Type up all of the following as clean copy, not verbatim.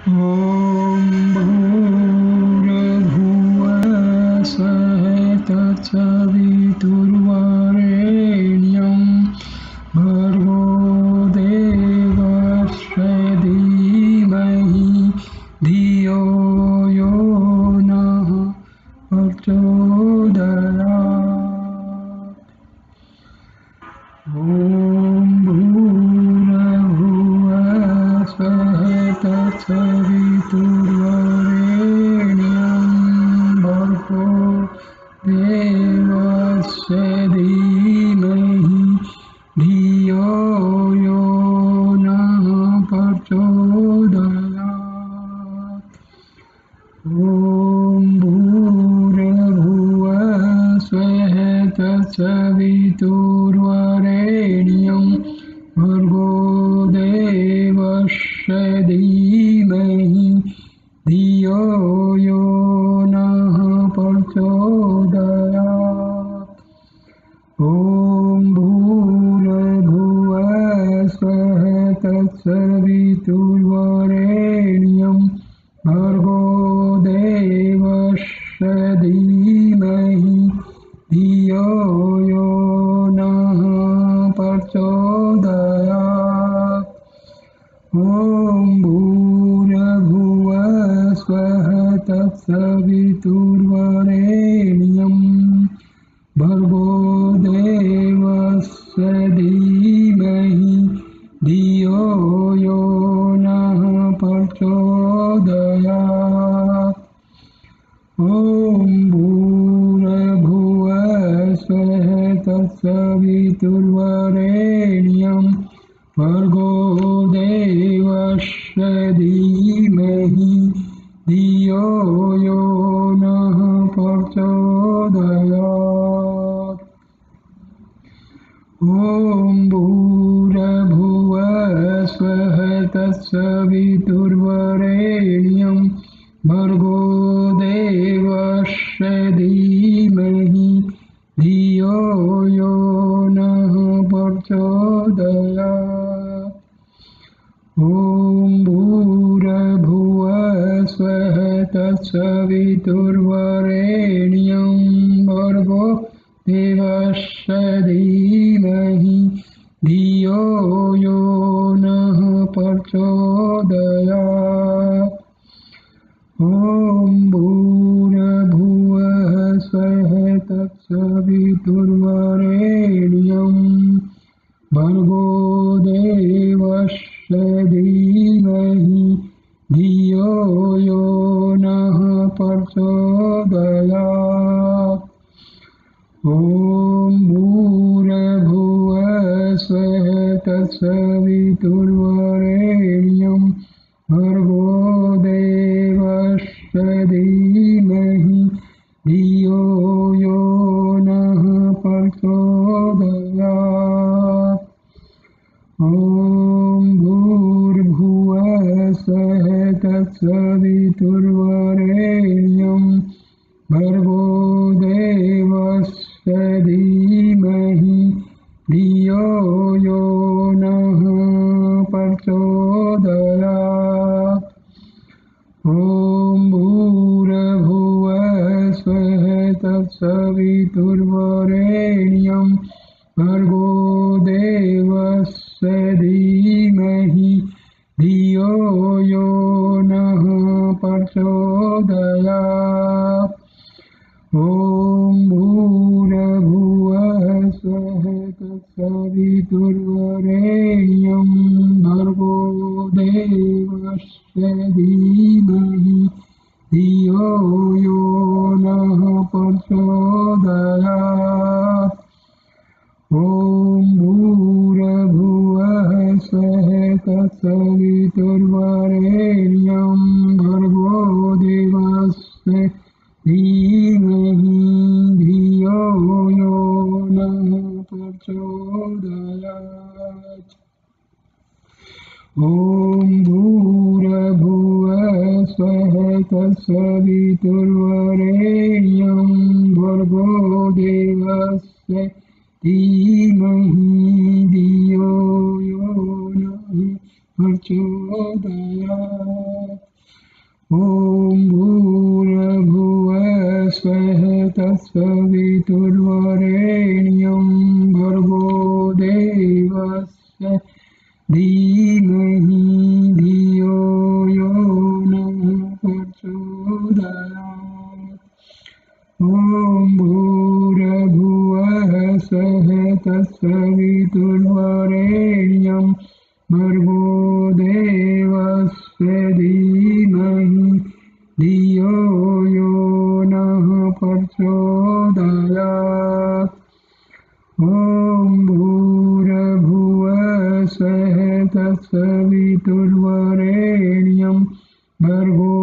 ॐ भूर्भुवः स्वः तत्सवितुर्वरेण्यं भर्गो देवस्य धीमहि धियो यो नः प्रचोदयात्। ॐ भूर्भुवः स्वः तत्सवितुर्वरेण्यं भर्गो देवस्य धीमहि धियो यो नः प्रचोदयात्। ॐ भूर्भुवः स्वः तत्सवितुर्वरेण्यं भर्गो देवस्य धीमहि धियो यो नः प्रचोदयात्। ॐ भूर्भुवः स्वः तत्सवितुर्वरेण्यं भर्गो देवस्य धीमहि धियो यो नः प्रचोदयात्। ॐ भूर्भुवः स्वः तत्सवितुर्वरेण्यं भर्गो देवस्य धीमहि धियो यो नः प्रचोदयात्। ॐ भूर्भुवः स्वः तत्सवितुर्वरेण्यं भर्गो देवस्य धीमहि धियो यो नः प्रचोदयात्। ॐ भूर्भुवः स्वः तत्सवितुर्वरेण्यं भर्गो देवस्य धीमहि धियो यो नः प्रचोदयात्। ॐ भूर्भुवः स्वः तत्सवितुर्वरेण्यं भर्गो देवस्य धीमहि धियो यो नः प्रचोदयात्। ॐ भूर्भुवः स्वः तत्सवितुर्वरेण्यं भर्गो देवस्य धीमहि धियो यो नः प्रचोदयात्। ॐ भूर्भुवः स्वः तत्सवितुर्वरेण्यं भर्गो देवस्य धीमहि धियो यो नः प्रचोदयात्। ॐ भूर्भुवः स्वः तत्सवितुर्वरेण्यं भर्गो देवस्य धीमहि धियो यो नः प्रचोदयात्। ॐ भूर्भुवः स्वः तत्सवितुर्वरेण्यं भर्गो देवस्य धीमहि धियो यो नः प्रचोदयात्। ॐ भूर्भुवः स्वः तत्सवितुर्वरेण्यं भर्गो देवस्य धीमहि धियो यो नः प्रचोदयात्। ॐ भूर्भुवः स्वः तत्सवितुर्वरेण्यं भर्गो देवस्य धीमहि धियो यो नः प्रचोदयात्। ॐ भूर्भुवः स्वः तत्सवितुर्वरेण्यं भर्गो देवस्य धीमहि धियो यो नः प्रचोदयात्। ॐ भूर्भुवः स्वः तत्सवितुर्वरेण्यं भर्गो देवस्य धीमहि धियो यो नः प्रचोदयात्। ॐ भूर्भुवः स्वः तत्सवितुर्वरेण्यं भर्गो देवस्य धीमहि धियो यो नः प्रचोदयात्। ॐ भूर्भुवः स्वः तत्सवितुर्वरेण्यं भर्गो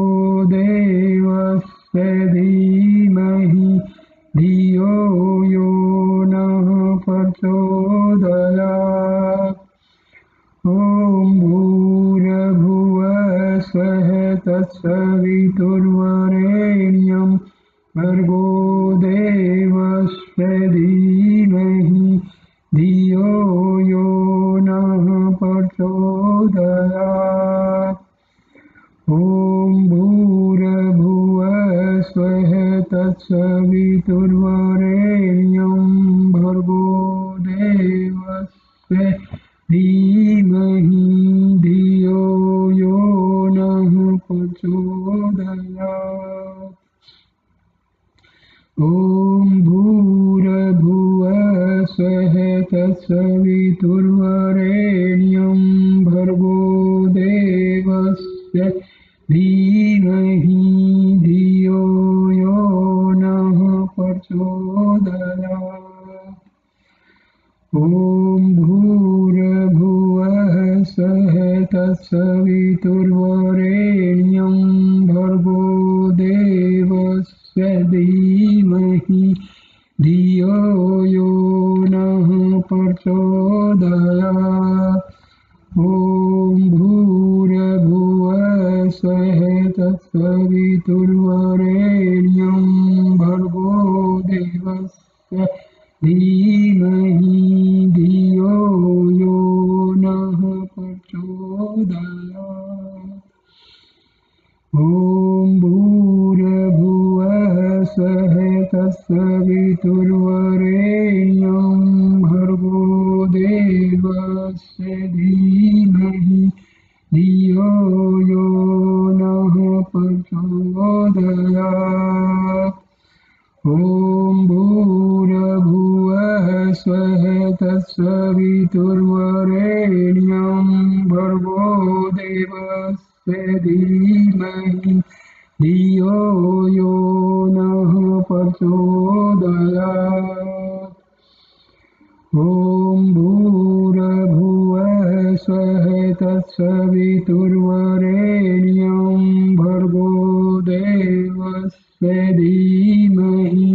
देवस्य धीमहि धियो यो नः प्रचोदयात्। ॐ भूर्भुवः स्वः तत्सवितुर्वरेण्यं भर्गो देवस्य धीमहि धियो यो नः प्रचोदयात्। ॐ भूर्भुवः स्वः तत्सवितुर्वरेण्यं भर्गो देवस्य धीमहि धियो यो नः प्रचोदयात्। ॐ भूर्भुवः स्वः तत्सवितुर्वरेण्यं भर्गो देवस्य धीमहि धियो यो नः प्रचोदयात्। ॐ भूर्भुवः स्वः तत्सवितुर्वरेण्यं भर्गो देवस्य धीमहि धियो यो नः प्रचोदयात्। ॐ भूर्भुवः स्वः तत्सवितुर्वरेण्यं भर्गो देवस्य धीमहि धियो यो नः प्रचोदयात्। ॐ भूर्भुवः स्वः तत्सवितुर्वरेण्यं भर्गो देवस्य धीमहि धियो यो नः प्रचोदयात्। ॐ भूर्भुवः स्वः तत्सवितुर्वरेण्यं भर्गो देवस्य धीमहि धियो यो नः प्रचोदयात्। ॐ भूर्भुवः स्वः तत्सवितुर्वरेण्यं भर्गो देवस्य धीमहि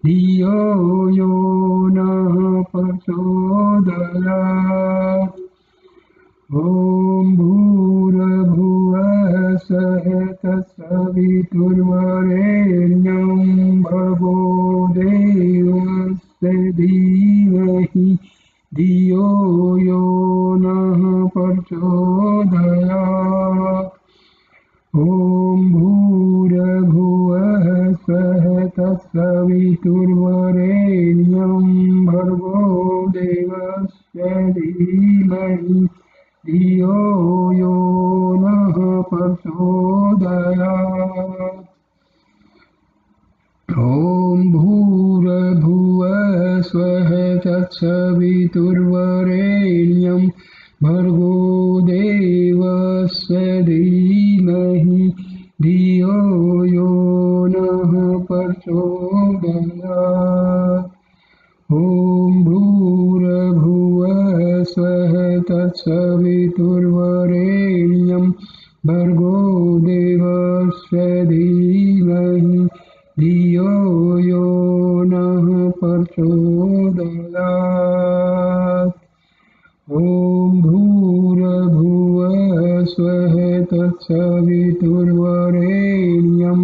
धियो यो नः प्रचोदयात्। ॐ भूर्भुवः स्वः तत्सवितुर्वरेण्यं भर्गो देवस्य धीमहि धियो यो नः प्रचोदयात्। ॐ भूर्भुवः स्वः तत्सवितुर्वरेण्यं भर्गो देवस्य धीमहि धियो यो नः प्रचोदयात्। ॐ भूर्भुवः स्वः तत्सवितुर्वरेण्यं भर्गो देवस्य धीमहि धियो यो नः प्रचोदयात्। ॐ भूर्भुवः स्वः तत्सवितुर्वरेण्यं भर्गो देवस्य धीमहि धियो यो नः प्रचोदयात्। ॐ भूर्भुवः स्वः तत्सवितुर्वरेण्यं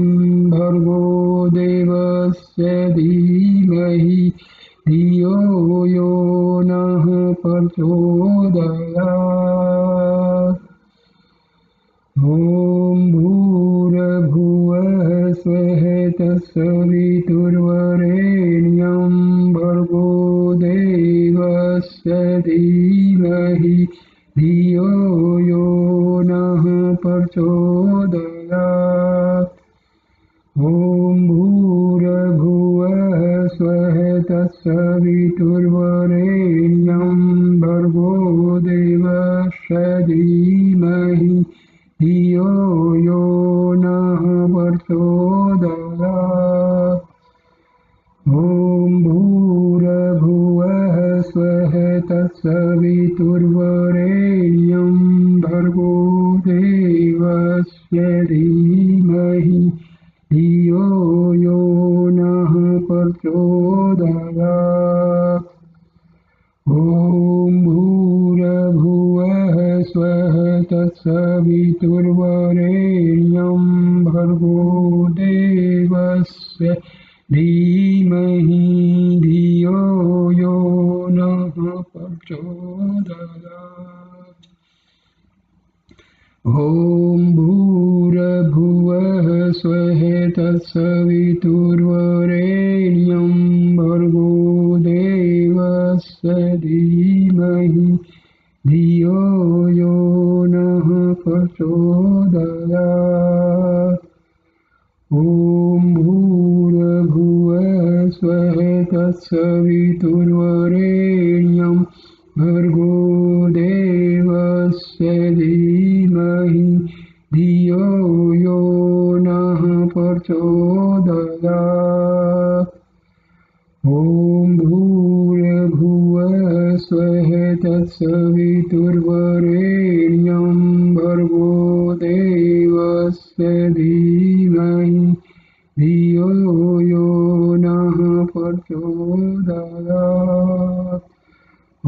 भर्गो देवस्य धीमहि धियो यो नः प्रचोदयात्। ॐ भूर्भुवः तत्सवितुर्वरेण्यं भर्गो देवस्य धीमहि धियो यो नः प्रचोदयात्। ॐ भूर्भुवः स्वः तत्सवितुर्वरेण्यं भर्गो देवस्य धीमहि धियो यो नः प्रचोदयात्। ॐ भूर्भुवः स्वः तत्सवितुर्वरेण्यं भर्गो देवस्य धीमहि धियो यो नः प्रचोदयात्। ॐ भूर्भुवः स्वः तत्सवितुर्वरेण्यं भर्गो देवस्य धीमहि धियो यो नः प्रचोदयात्। ॐ भूर्भुवः स्वः तत्सवितुर्वरेण्यं भर्गो देवस्य धीमहि धियो यो नः प्रचोदयात्। ॐ भूर्भुवः स्वः तत्सवितुर्वरेण्यं भर्गो देवस्य धीमहि धियो यो नः प्रचोदयात्। ॐ भूर्भुवः स्वः तत्सवितुर्वरेण्यं भर्गो देवस्य धीमहि धियो यो नः प्रचोदयात्। ॐ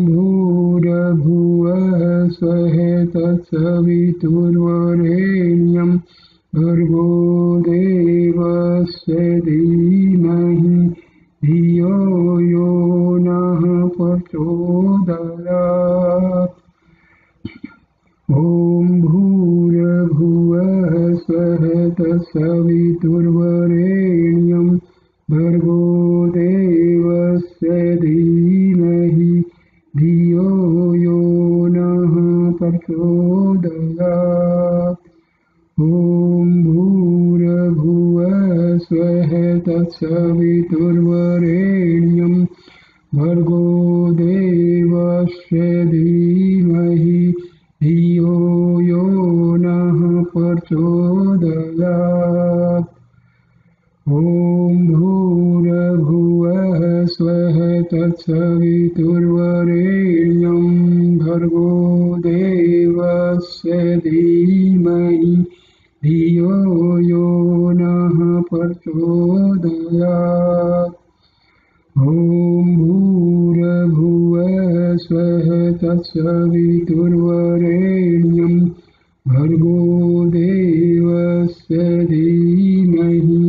भूर्भुवः स्वः तत्सवितुर्वरेण्यं भर्गो देवस्य धीमहि धियो यो नः प्रचोदयात्। ॐ भूर्भुवः स्वः तत्सवितुर्वरेण्यं भर्गो देवस्य धीमहि धियो यो नः प्रचोदयात्। ॐ भूर्भुवः स्वः तत्सवितुर्वरेण्यं भर्गो देवस्य धीमहि धियो यो नः प्रचोदयात्। ॐ भूर्भुवः स्वः तत्सवितुर्वरेण्यं भर्गो देवस्य धीमहि धियो यो नः प्रचोदयात्। ॐ भूर्भुवः स्वः तत्सवितुर्वरेण्यं भर्गो देवस्य धीमहि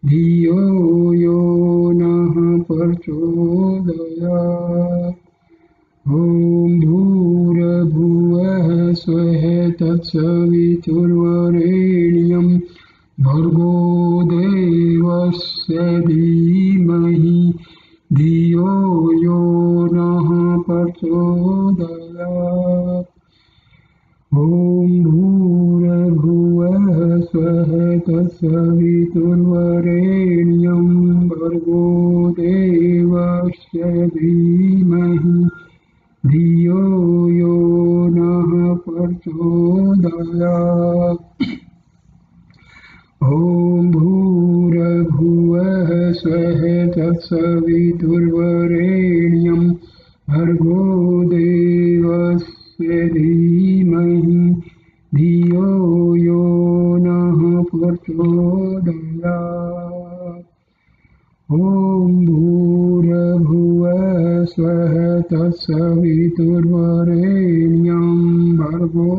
धियो यो नः प्रचोदयात्। ॐ भूर्भुवः स्वः तत्सवितुर्वरेण्यं भर्गो देवस्य धीमहि धियो यो नः प्रचोदयात्। ॐ भूर्भुवः स्वः तत्सवितुर्वरेण्यं भर्गो देवस्य धीमहि धियो यो नः प्रचोदयात्। ॐ भूर्भुवः स्वः तत्सवितुर्वरेण्यं भर्गो देवस्य धीमहि धियो यो नः प्रचोदयात्। ॐ भूर्भुवः स्वः तत्सवितुर्वरेण्यं भर्गो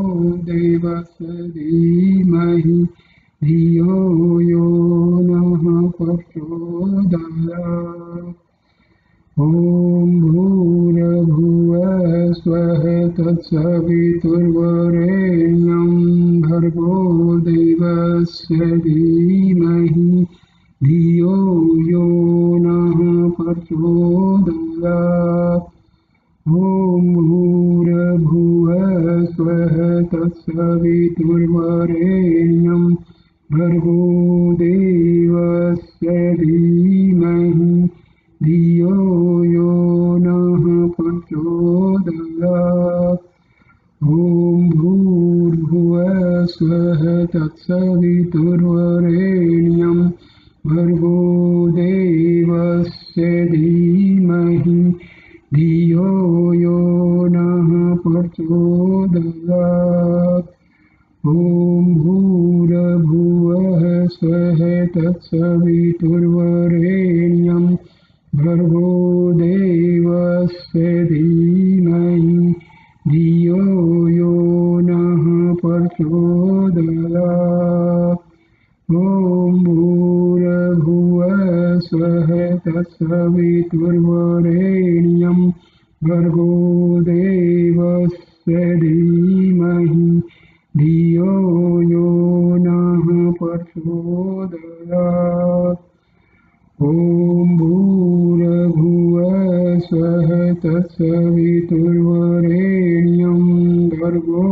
देवस्य धीमहि धियो यो नः प्रचोदयात्। ॐ भूर्भुवः स्वः तत्सवितुर्वरेण्यं भर्गो देवस्य धीमहि तत्सवितुर्वरेण्यं भर्गो देवस्य धीमहि धियो यो नः प्रचोदयात् ॐ भूर्भुवः स्वः तत्सवितुर्वरेण्यं भर्गो देवस्य धीमहि धियो यो नः प्रचोदयात् ॐ भूर्भुवः स्वः तत्सवितुर्वरेण्यं भर्गो देवस्य धीमहि धियो यो नः प्रचोदयात् ॐ भूर्भुवः स्वः तत्सवितुर्वरेण्यं भर्गो देवस्य धीमहि धियो यो नः प्रचोदयात् ॐ भूर्भुवः स्वः तत्सवितुर्वरेण्यं भर्गो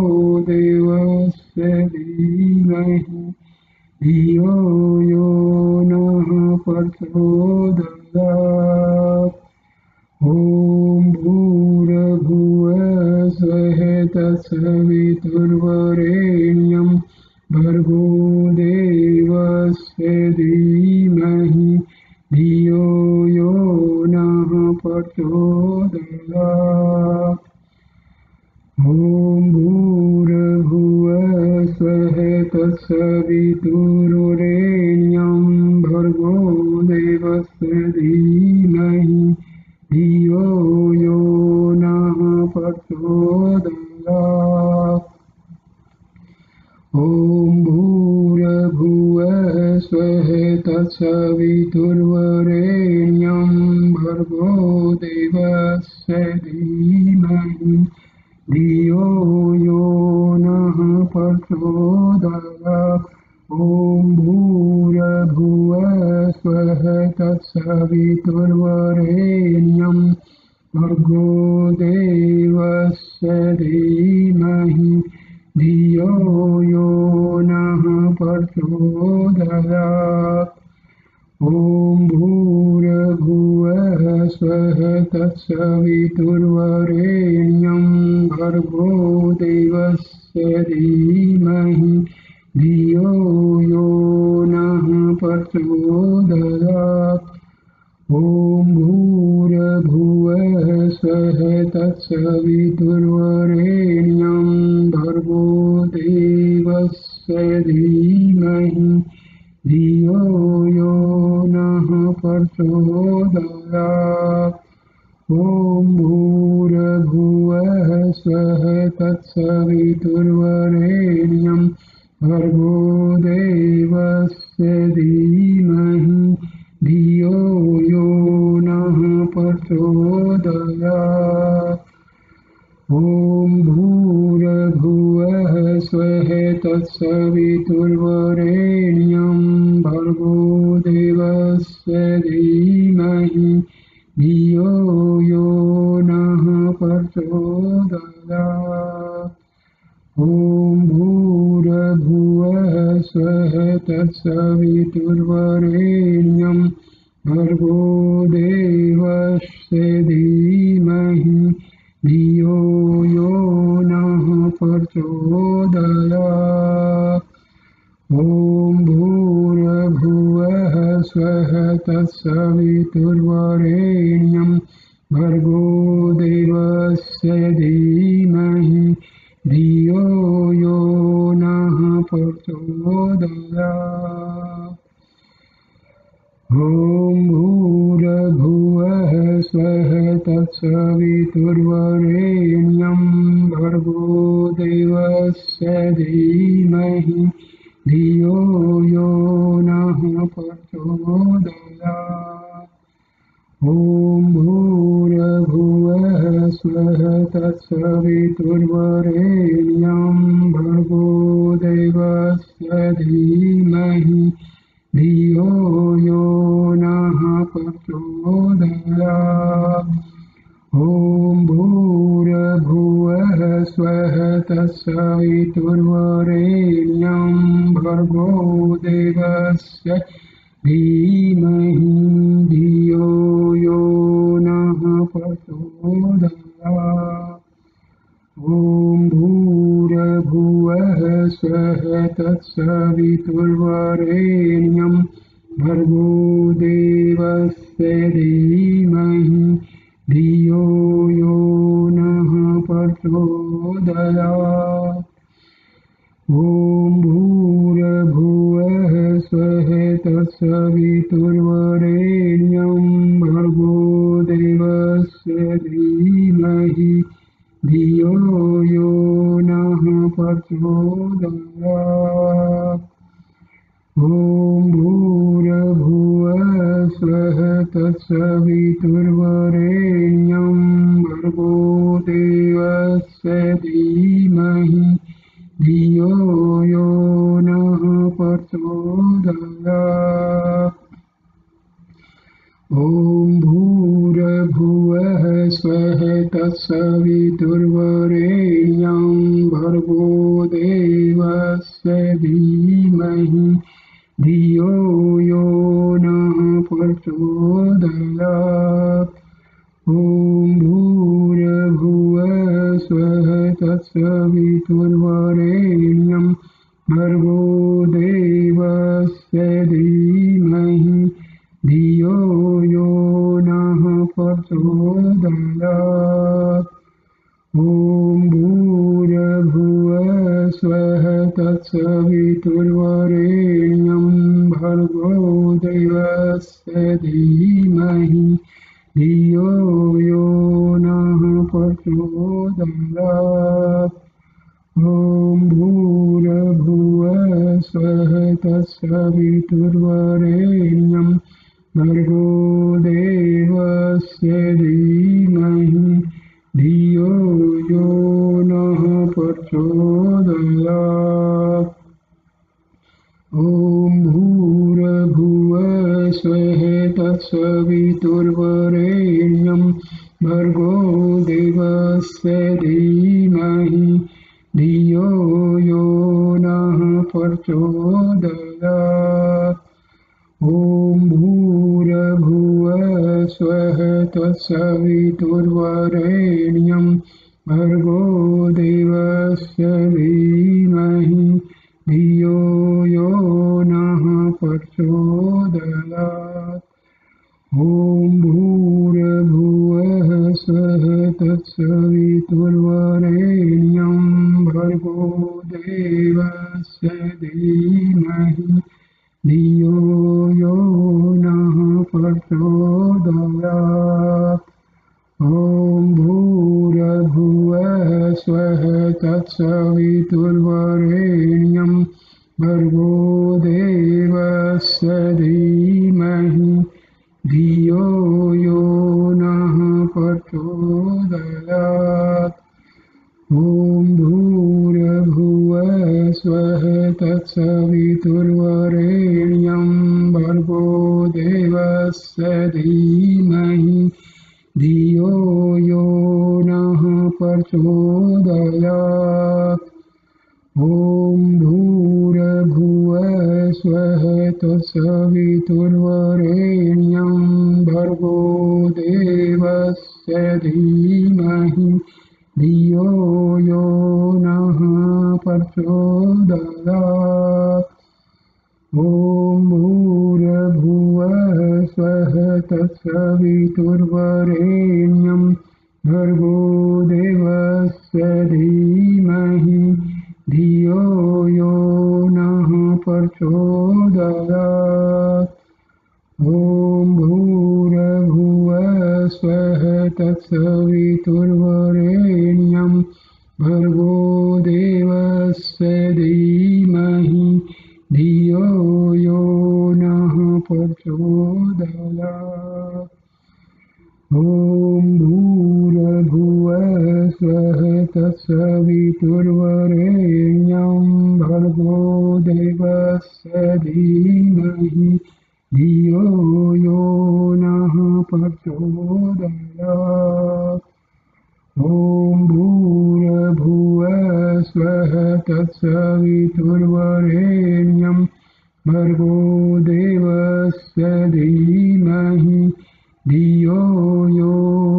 देवस्य धीमहि धियो यो नः प्रचोदयात् ॐ भूर्भुवः स्वः तत्सवितुर्वरेण्यं भर्गो देवस्य धीमहि धियो यो नः प्रचोदयात् ॐ भूर्भुवः स्वः तत्सवितुर्वरेण्यं भर्गो देवस्य धीमहि धियो यो नः प्रचोदयात् ॐ भूर्भुवः स्वः तत्सवितुर्वरेण्यं भर्गो देवस्य धीमहि धियो यो नः प्रचोदयात् ॐ भूर्भुवः स्वः तत्सवितुर्वरेण्यं भर्गो देवस्य धीमहि धियो यो नः प्रचोदयात् ॐ भूर्भुवः स्वः तत्सवितुर्वरेण्यं भर्गो देवस्य धीमहि धियो यो नः प्रचोदयात् ॐ भूर्भुवः स्वः तत्सवितुर्वरेण्यं भर्गो देवस्य धीमहि धियो यो नः प्रचोदयात् ॐ भूर्भुवः स्वः तत्सवितुर्वरेण्यं भर्गो देवस्य धीमहि धियो यो नः प्रचोदयात् ॐ भूर्भुवः स्वः तत्सवितुर्वरेण्यं भर्गो देवस्य धीमहि धियो यो नः प्रचोदयात् ॐ भूर्भुवः स्वः तत्सवितुर्वरेण्यं भर्गो देवस्य धीमहि धियो यो नः प्रचोदयात् ॐ भूर्भुवः स्वः तत्सवितुर्वरेण्यं भर्गो देवस्य धीमहि धियो यो नः प्रचोदयात् ॐ भूर्भुवः स्वः तत्सवितुर्वरेण्यं भर्गो देवस्य धीमहि धियो यो नः प्रचोदयात् ॐ भूर्भुवः स्वः तत्सवितुर्वरेण्यं भर्गो देवस्य धीमहि धियो यो नः प्रचोदयात् ॐ भूर्भुवः स्वः तत्सवितुर्वरेण्यं तत्सवितुर्वरेण्यं भर्गो देवस्य धीमहि धियो यो नः प्रचोदयात्। ॐ भूर्भुवः स्वः तत्सवितुर्वरेण्यं भर्गो देवस्य धीमहि धियो यो नः प्रचोदयात्। ॐ भूर्भुवः स्वः तत्सवितुर्वरेण्यं भर्गो देवस्य धीमहि धियो यो नः प्रचोदयात्। ॐ भूर्भुवः स्वः तत्सवितुर्वरेण्यं भर्गो देवस्य धीमहि धियो यो नः प्रचोदयात्। ॐ भूर्भुवः स्वः तत्सवितुर्वरेण्यं भर्गो देवस्य धीमहि धियो यो नः प्रचोदयात्। ॐ भूर्भुवः स्वः तत्सवितुर्वरेण्यं भर्गो देवस्य धीमहि धियो यो नः प्रचोदयात्। ॐ भूर्भुवः स्वः तत्सवितुर्वरेण्यं भर्गो देवस्य धीमहि धियो यो नः प्रचोदयात्। ॐ भूर्भुवः स्वः तत्सवितुर्वरेण्यं भर्गो देवस्य धीमहि धियो यो नः प्रचोदयात्। ॐ भूर्भुवः स्वः तत्सवितुर्वरेण्यं भर्गो देवस्य धीमहि धियो यो नः प्रचोदयात्। ॐ भूर्भुवः स्वः तत्सवितुर्वरेण्यं भर्गो देवस्य धीमहि धियो यो नः प्रचोदयात्। ॐ भूर्भुवः स्वः तत्सवितुर्वरेण्यं भर्गो देवस्य धीमहि धियो यो नः प्रचोदयात्। ॐ भूर्भुवः स्वः तत्सवितुर्वरेण्यं भर्गो देवस्य धीमहि धियो यो नः प्रचोदयात्। ॐ भूर्भुवः स्वः तत्सवितुर्वरेण्यं भर्गो देवस्य धीमहि धियो यो नः प्रचोदयात्। ॐ भूर्भुवः स्वः तत्सवितुर्वरेण्यं भर्गो देवस्य धीमहि धियो यो नः प्रचोदयात्। ॐ भूर्भुवः स्वः तत्सवितुर्वरेण्यं भर्गो देवस्य धीमहि धियो यो नः प्रचोदयात्। ॐ भूर्भुवः स्वः तत्सवितुर्वरेण्यं भर्गो देवस्य धीमहि धियो यो नः प्रचोदयात्। ॐ भूर्भुवः स्वः तत्सवितुर्वरेण्यं भर्गो देवस्य धीमहि धियो यो नः प्रचोदयात्। ॐ भूर्भुवः स्वः तत्सवितुर्वरेण्यं भर्गो देवस्य धीमहि धियो यो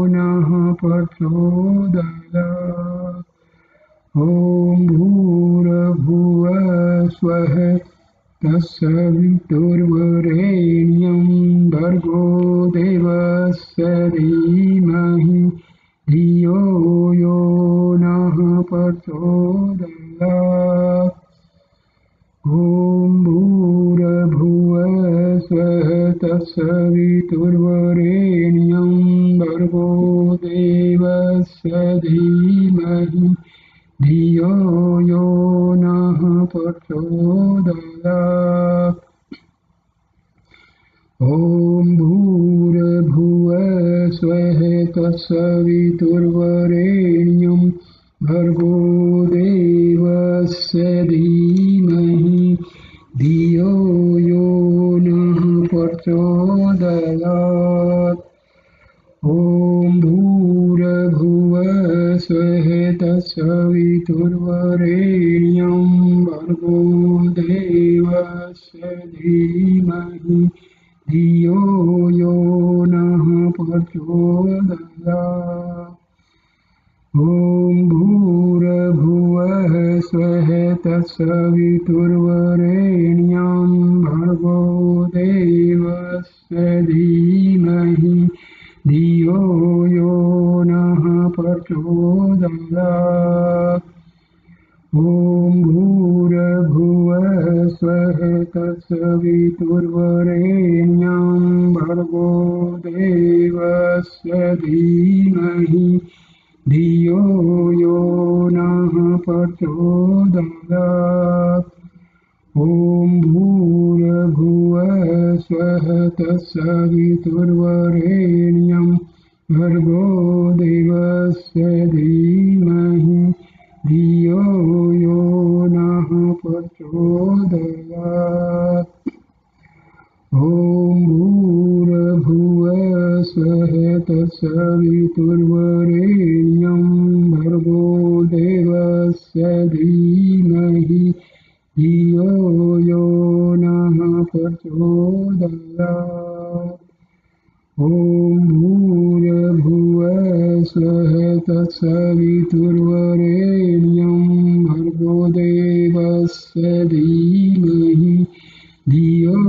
नः प्रचोदयात्। ॐ भूर्भुवः स्वः तत्सवितुर्वरेण्यं भर्गो देवस्य धीमहि धियो यो नः प्रचोदयात्। ॐ भूर्भुवः स्वः तत्सवितुर्वरेण्यं भर्गो देवस्य धीमहि धियो यो नः प्रचोदयात्। ॐ भूर्भुवः स्वः तत्सवितुर्वरेण्यं भर्गो देवस्य धीमहि धियो यो नः प्रचोदयात्। ॐ भूर्भुवः स्वः तत्सवितुर्वरेण्यं भर्गो देवस्य धीमहि धियो यो नः प्रचोदयात्। ॐ भूर्भुवः स्वः तत्सवितुर्वरेण्यं भर्गो देवस्य धीमहि धियो यो नः प्रचोदयात्। ॐ भूर्भुवः स्वः तत्सवितुर्वरेण्यं भर्गो देवस्य धीमहि धियो यो नः प्रचोदयात्। ॐ भूर्भुवः स्वः तत्सवितुर्वरेण्यं भर्गो देवस्य धीमहि धियो यो नः प्रचोदयात्। ॐ भूर्भुवः स्वः तत्सवितुर्वरेण्यं भर्गो देवस्य धीमहि धियो यो नः प्रचोदयात्। ॐ भूर्भुवः स्वः तत्सवितुर्वरेण्यं भर्गो देवस्य धीमहि धियो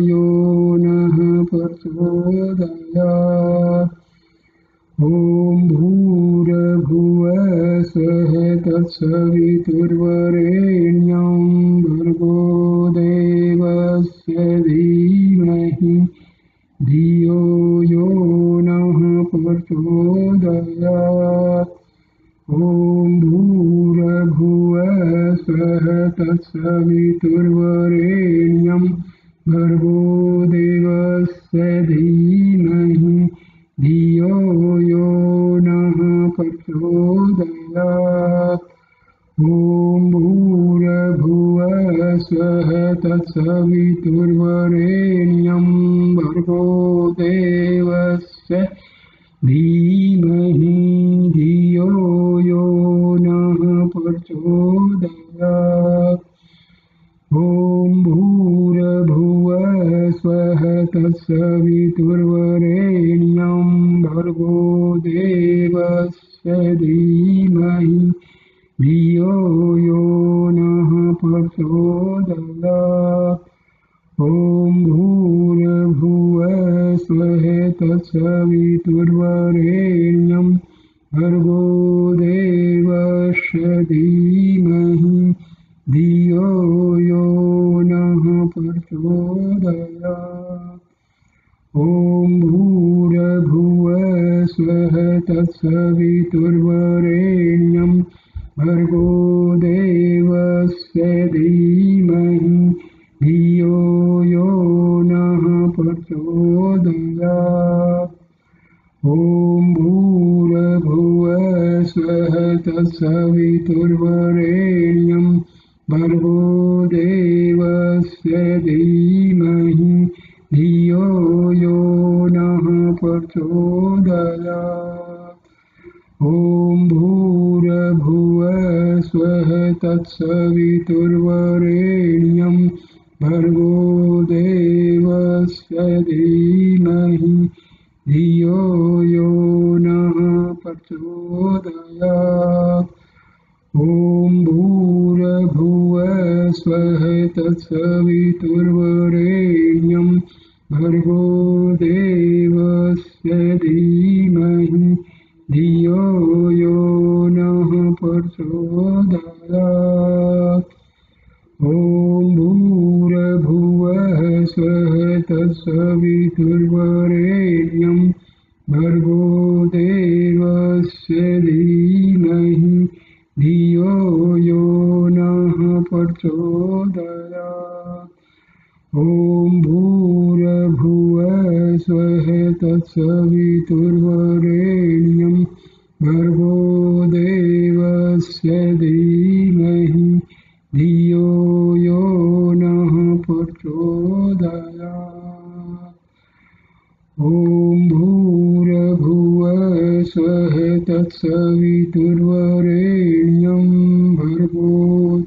यो नः प्रचोदयात्। ॐ भूर्भुवः स्वः तत्सवितुर्वरेण्यं भर्गो देवस्य धीमहि धियो यो नः प्रचोदयात्। ॐ भूर्भुवः स्वः तत्सवितुर्वरेण्यं भर्गो देवस्य धीमहि धियो यो नः प्रचोदयात्। ॐ भूर्भुवः स्वः तत्सवितुर्वरेण्यं भर्गो देवस्य धीमहि धियो यो नः प्रचोदयात्। ॐ भूर्भुवः स्वः तत्सवितुर्वरेण्यं भर्गो देवस्य धीमहि धियो यो नः प्रचोदयात्। ॐ भूर्भुवः स्वः तत्सवितुर्वरेण्यं भर्गो देवस्य धीमहि धियो यो नः प्रचोदयात्। ॐ भूर्भुवः स्वः तत्सवितुर्वरेण्यं भर्गो देवस्य धीमहि धियो यो नः प्रचोदयात्। ॐ भूर्भुवः स्वः तत्सवितुर्वरेण्यं भर्गो देवस्य धीमहि धियो यो नः प्रचोदयात्। ॐ भूर्भुवः स्वः तत्सवितुर्वरेण्यं भर्गो देवस्य धीमहि धियो यो नः प्रचोदयात् ॐ भूर्भुवः स्वः तत्सवितुर्वरेण्यं भर्गो देवस्य धीमहि धियो यो नः प्रचोदयात् ॐ भूर्भुवः स्वः तत्सवितुर्वरेण्यं भर्गो देवस्य धीमहि धियो यो नः प्रचोदयात् ॐ भूर्भुवः स्वः तत्सवितुर्वरेण्यं भर्गो देवस्य धीमहि धियो यो नः प्रचोदयात् ॐ भूर्भुवः स्वः तत्सवितुर्वरेण्यं भर्गो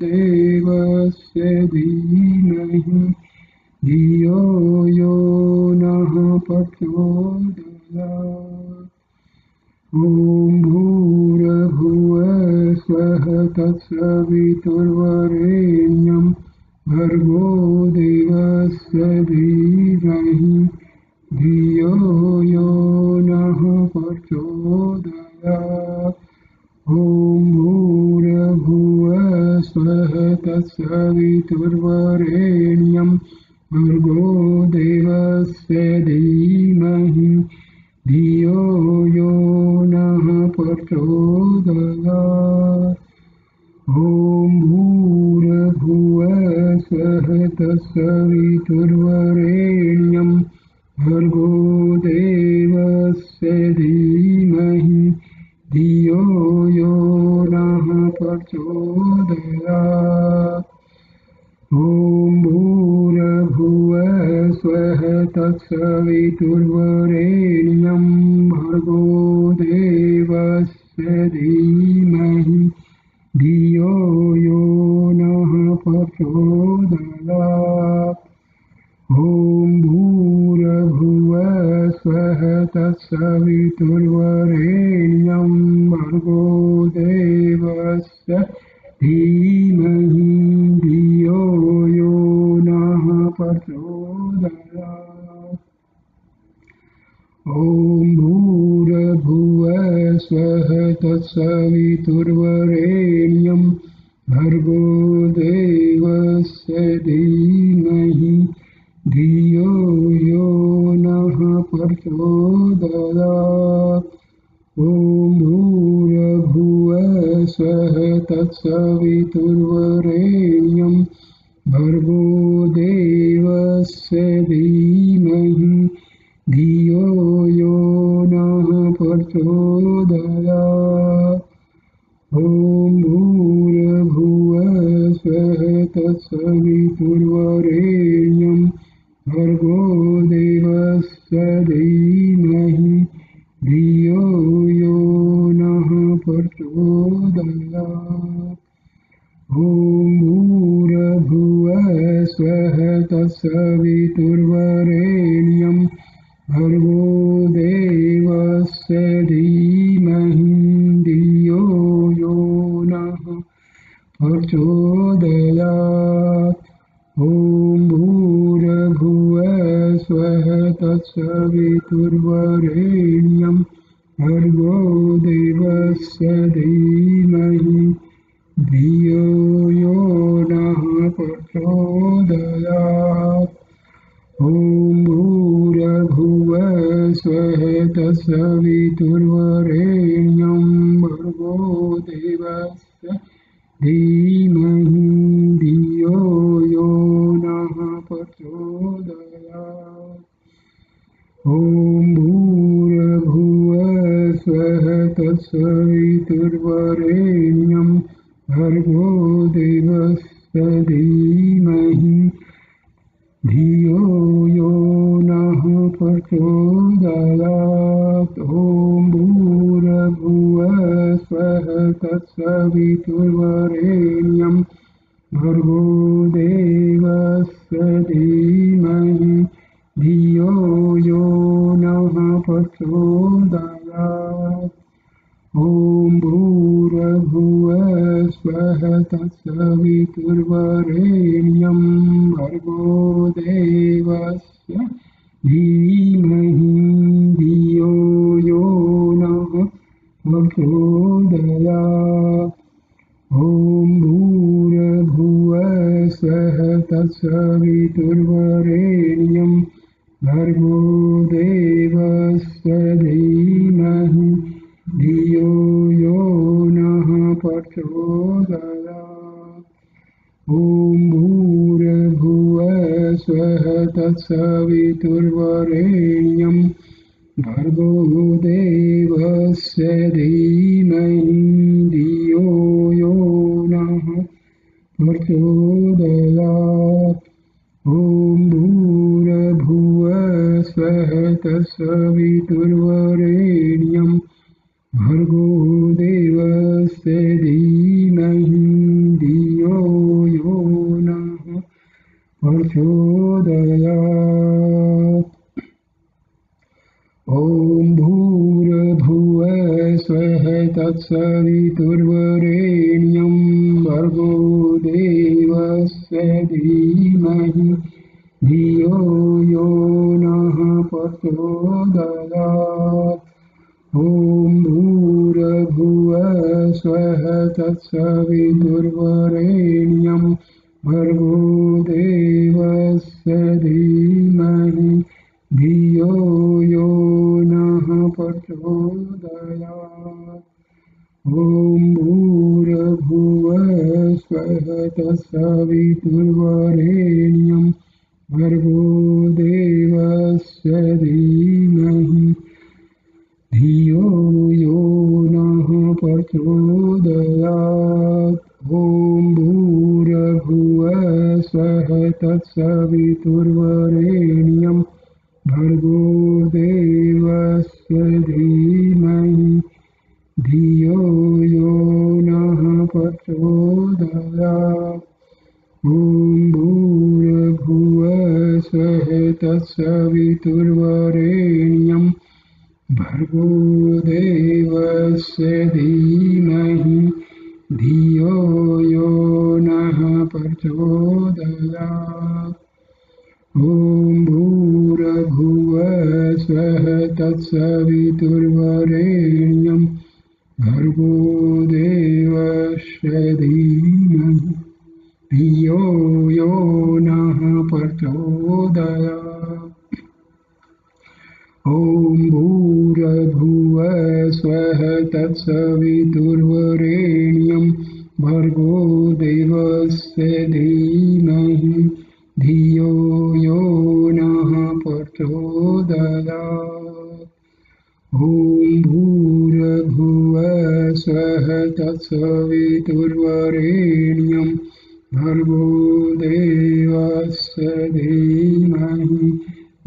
देवस्य धीमहि धियो यो नः प्रचोदयात् ॐ भूर्भुवः स्वः तत्सवितुर्वरेण्यं भर्गो देवस्य धीमहि धियो यो नः प्रचोदयात् ॐ भूर्भुवः स्वः तत्सवितुर्वरेण्यं भर्गो देवस्य धीमहि धियो यो नः प्रचोदयात् ॐ भूर्भुवः स्वः तत्सवितुर्वरेण्यं भर्गो देवस्य धीमहि धियो यो नः प्रचोदयात् ॐ भूर्भुवः स्वः तत्सवितुर्वरेण्यं भर्गो देवस्य धीमहि धियो यो नः प्रचोदयात् ॐ भूर्भुवः स्वः तत्सवितुर्वरेण्यं भर्गो देवस्य धीमहि धियो यो नः प्रचोदयात् ॐ भूर्भुवः स्वः तत्सवितुर्वरेण्यं भर्गो देवस्य धीमहि धियो यो नः प्रचोदयात् ॐ भूर्भुवः स्वः तत्सवितुर्वरेण्यं भर्गो देवस्य धीमहि धियो यो नः प्रचोदयात् ॐ भूर्भुवः स्वः तत्सवितुर्वरेण्यं भर्गो देवस्य धीमहि धियो यो नः प्रचोदयात् ॐ भूर्भुवः स्वः तत्सवितुर्वरेण्यं भर्गो देवस्य धीमहि धियो यो नः प्रचोदयात् ॐ भूर्भुवः स्वः तत्सवितुर्वरेण्यं भर्गो देवस्य धीमहि धियो यो नः प्रचोदयात् ॐ भूर्भुवः स्वः तत्सवितुर्वरेण्यं भर्गो देवस्य धीमहि धियो यो नः प्रचोदयात् ॐ भूर्भुवः स्वः तत्सवितुर्वरेण्यं भर्गो देवस्य धीमहि धियो यो नः प्रचोदयात् ॐ भूर्भुवः स्वः तत्सवितुर्वरेण्यं देवस्य धीमहि धियो यो नः प्रचोदयात् ॐ भूर्भुवः स्वः तत्सवितुर्वरेण्यं भर्गो देवस्य धीमहि धियो यो नः प्रचोदयात् ॐ भूर्भुवः स्वः तत्सवितुर्वरेण्यं भर्गो देवस्य धीमहि धियो यो नः प्रचोदयात् ॐ भूर्भुवः स्वः तत्सवितुर्वरेण्यं भर्गो देवस्य धीमहि धियो यो नः प्रचोदयात् ॐ भूर्भुवः स्वः तत्सवितुर्वरेण्यं भर्गो देवस्य धीमहि धियो यो नः प्रचोदयात् ॐ भूर्भुवः स्वः तत्सवितुर्वरेण्यं भर्गो देवस्य धीमहि धियो यो नः प्रचोदयात् ॐ भूर्भुवः स्वः तत्सवितुर्वरेण्यं भर्गो देवस्य धीमहि धियो यो नः प्रचोदयात् ॐ भूर्भुवः स्वः तत्सवितुर्वरेण्यं भर्गो देवस्य धीमहि धियो यो नः प्रचोदयात् ॐ भूर्भुवः स्वः तत्सवितुर्वरेण्यं भर्गो देवस्य धीमहि धियो यो नः प्रचोदयात् ॐ भूर्भुवः स्वः तत्सवितुर्वरेण्यं भर्गो देवस्य धीमहि धियो यो नः प्रचोदयात् ॐ भूर्भुवः स्वः तत्सवितुर्वरेण्यं भर्गो देवस्य धीमहि धियो यो नः प्रचोदयात् ॐ भूर्भुवः स्वः तत्सवितुर्वरेण्यं भर्गो देवस्य धीमहि धियो यो नः प्रचोदयात् ॐ भूर्भुवः स्वः तत्सवितुर्वरेण्यं भर्गो देवस्य धीमहि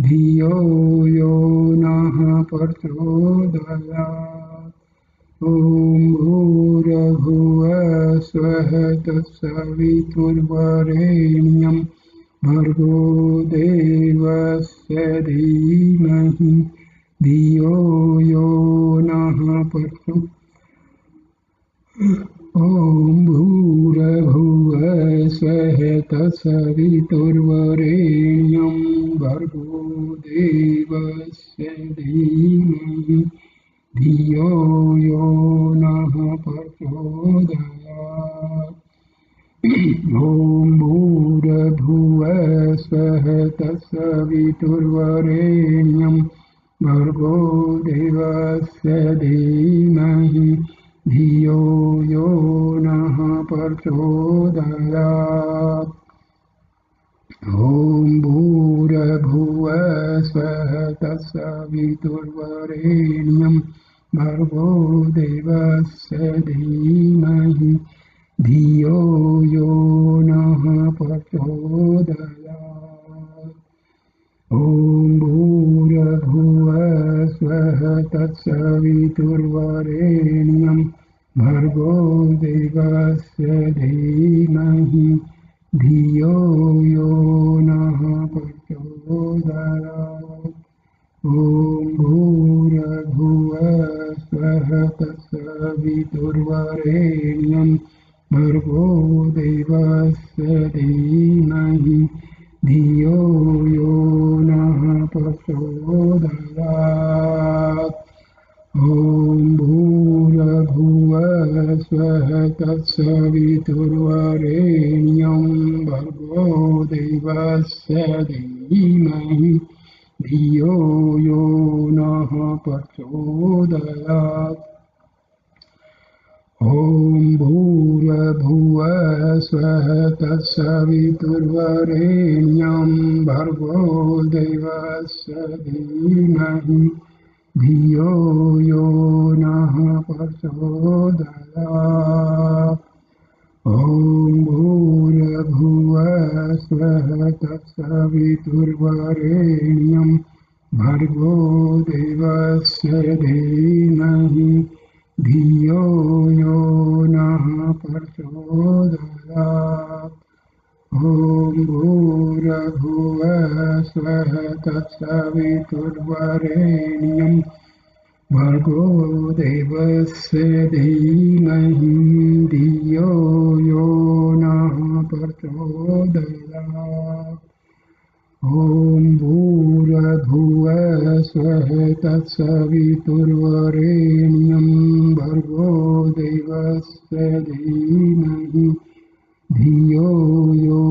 धियो यो नः प्रचोदयात् ॐ भूर्भुवः स्वः तत्सवितुर्वरेण्यं भर्गो देवस्य धीमहि धियो यो नः प्रचोदयात् ॐ भूर्भुवः स्वः तत्सवितुर्वरेण्यं भर्गो देवस्य धीमहि धियो यो नः प्रचोदयात् ॐ भूर्भुवः स्वः तत्सवितुर्वरेण्यं भर्गो देवस्य धीमहि धियो यो नः प्रचोदयात् ॐ भूर्भुवः स्वः तत्सवितुर्वरेण्यं भर्गो देवस्य धीमहि धियो यो नः प्रचोदयात् ॐ भूर्भुवः स्वः तत्सवितुर्वरेण्यं भर्गो देवस्य धीमहि धियो यो नः प्रचोदयात् ॐ भूर्भुवः स्वः तत्सवितुर्वरेण्यं भर्गो देवस्य धीमहि धियो यो नः प्रचोदयात् ॐ भूर्भुवः स्वः तत्सवितुर्वरेण्यं भर्गो देवस्य धीमहि धियो यो नः प्रचोदयात् ॐ भूर्भुवः स्वः तत्सवितुर्वरेण्यं भर्गो देवस्य धीमहि धियो यो नः प्रचोदयात् ॐ भूर्भुवः स्वः तत्सवितुर्वरेण्यं भर्गो देवस्य धीमहि धियो यो नः प्रचोदयात् ॐ भूर्भुवः स्वः तत्सवितुर्वरेण्यं भर्गो देवस्य धीमहि धियो यो नः प्रचोदयात् ॐ भूर्भुवः स्वः तत्सवितुर्वरेण्यं भर्गो देवस्य धीमहि धियो यो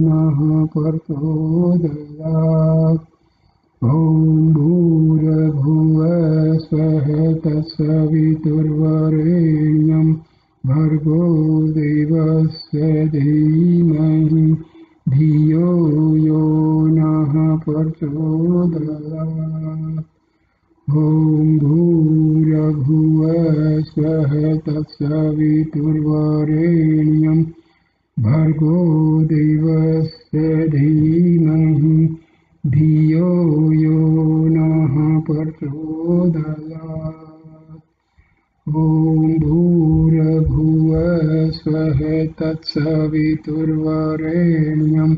नः प्रचोदयात् ॐ भूर्भुवः स्वः तत्सवितुर्वरेण्यं भर्गो देवस्य धीमहि धियो यो नः प्रचोदयात् ॐ भूर्भुवः स्वः तत्सवितुर्वरेण्यं भर्गो देवस्य धीमहि धियो यो नः प्रचोदयात् ॐ भूर्भुवः स्वः तत्सवितुर्वरेण्यं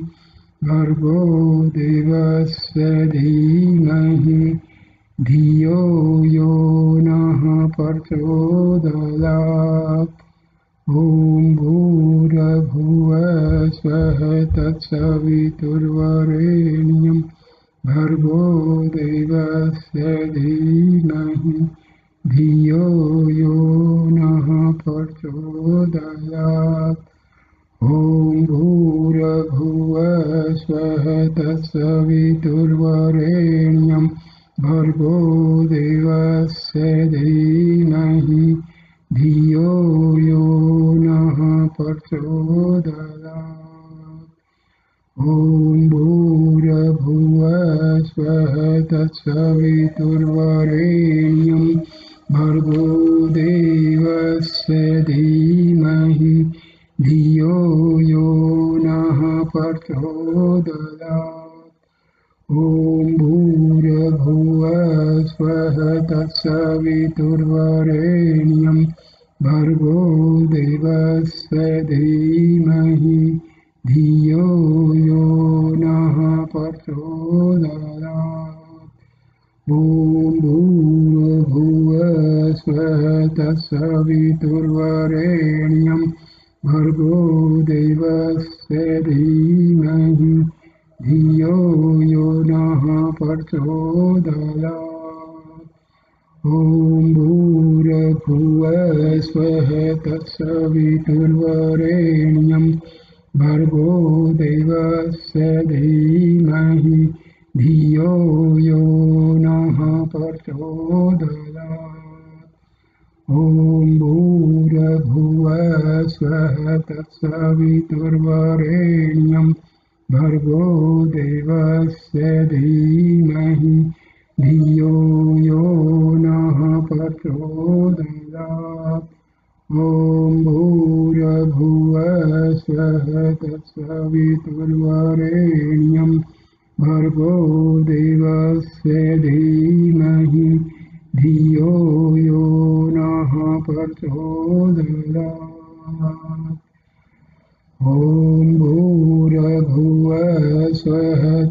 भर्गो देवस्य धीमहि धियो यो नः प्रचोदयात् ॐ भूर्भुवः स्वः तत्सवितुर्वरेण्यं भर्गो देवस्य धीमहि धियो यो नः प्रचोदयात् ॐ भूर्भुवः स्वः तत्सवितुर्वरेण्यं भर्गो देवस्य धीमहि धियो यो नः प्रचोदयात् ॐ भूर्भुवः स्वः तत्सवितुर्वरेण्यं भर्गो देवस्य धीमहि धियो यो नः प्रचोदयात् ॐ भूर्भुवः स्वः तत्सवितुर्वरेण्यं भर्गो देवस्य धीमहि धियो यो नः प्रचोदयात् ॐ भूर्भुवः स्वः तत्सवितुर्वरेण्यं भर्गो देवस्य धीमहि धियो यो नः प्रचोदयात् ॐ भूर्भुवः स्वः तत्सवितुर्वरेण्यं भर्गो देवस्य धीमहि धियो यो नः प्रचोदयात् ॐ भूर्भुवः स्वः तत्सवितुर्वरेण्यं भर्गो देवस्य धीमहि धियो यो नः प्रचोदयात् ॐ भूर्भुवः स्वः तत्सवितुर्वरेण्यं भर्गो देवस्य धीमहि धियो यो नः प्रचोदयात् ॐ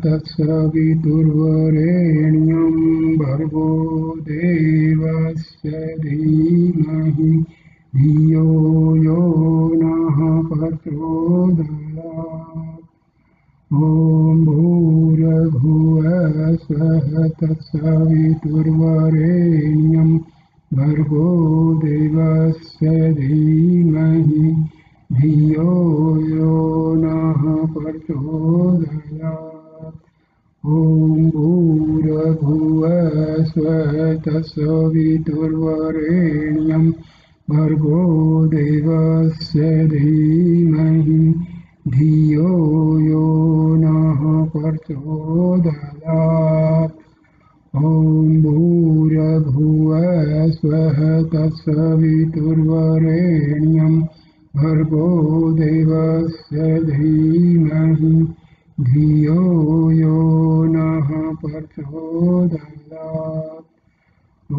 तत्सवितुर्वरेण्यं भर्गो देवस्य धीमहि धियो यो नः प्रचोदयात्। ॐ भूर्भुवः स्वः तत्सवितुर्वरेण्यं भर्गो देवस्य धीमहि धियो यो नः प्रचोदयात्। ॐ भूर्भुवः स्वः तत्सवितुर्वरेण्यं भर्गो देवस्य धीमहि धियो यो नः प्रचोदयात्। ॐ भूर्भुवः स्वः तत्सवितुर्वरेण्यं भर्गो देवस्य धीमहि धियो यो नः प्रचोदयात्। ॐ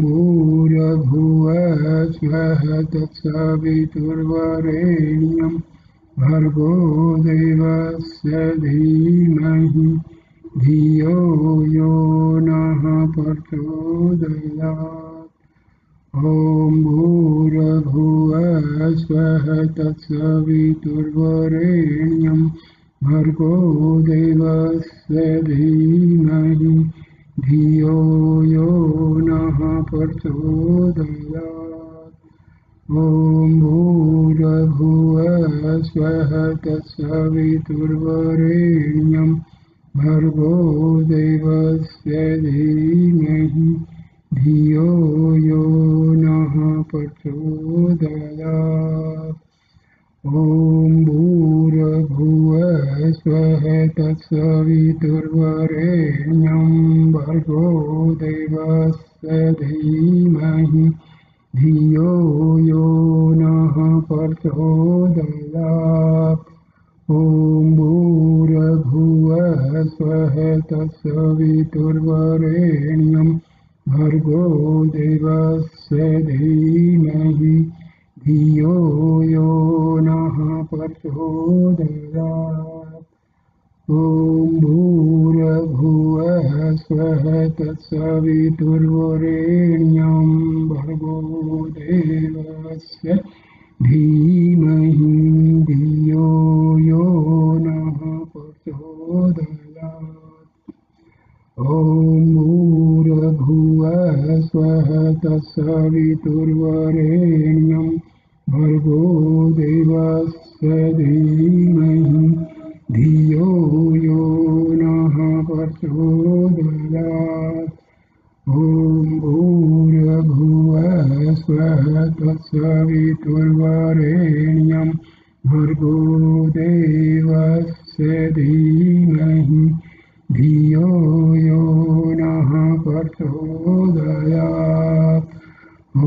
भूर्भुवः स्वः तत्सवितुर्वरेण्यं भर्गो देवस्य धीमहि धियो यो नः प्रचोदयात्। ॐ भूर्भुवः स्वः तत्सवितुर्वरेण्यं भर्गो देवस्य धीमहि धियो यो नः प्रचोदयात्। ॐ भूर्भुवः स्वः तत्सवितुर्वरेण्यं भर्गो देवस्य धीमहि धियो यो नः प्रचोदयात्। ॐ भूर्भुवः स्वः तत्सवितुर्वरेण्यं भर्गो देवस्य धीमहि धियो यो नः प्रचोदयात्। ॐ भूर्भुवः स्वः तत्सवितुर्वरेण्यं भर्गो देवस्य धीमहि धियो यो नः प्रचोदयात्। ॐ भूर्भुवः स्वः तत्सवितुर्वरेण्यं भर्गो देवस्य धीमहि धियो यो नः प्रचोदयात्। ॐ भूर्भुवः स्वः तत्सवितुर्वरेण्यं भर्गो देवस्य धीमहि धियो यो नः प्रचोदयात्। ॐ भूर्भुवः स्वः तत्सवितुर्वरेण्यं भर्गो देवस्य धीमहि धियो यो नः प्रचोदयात्। ॐ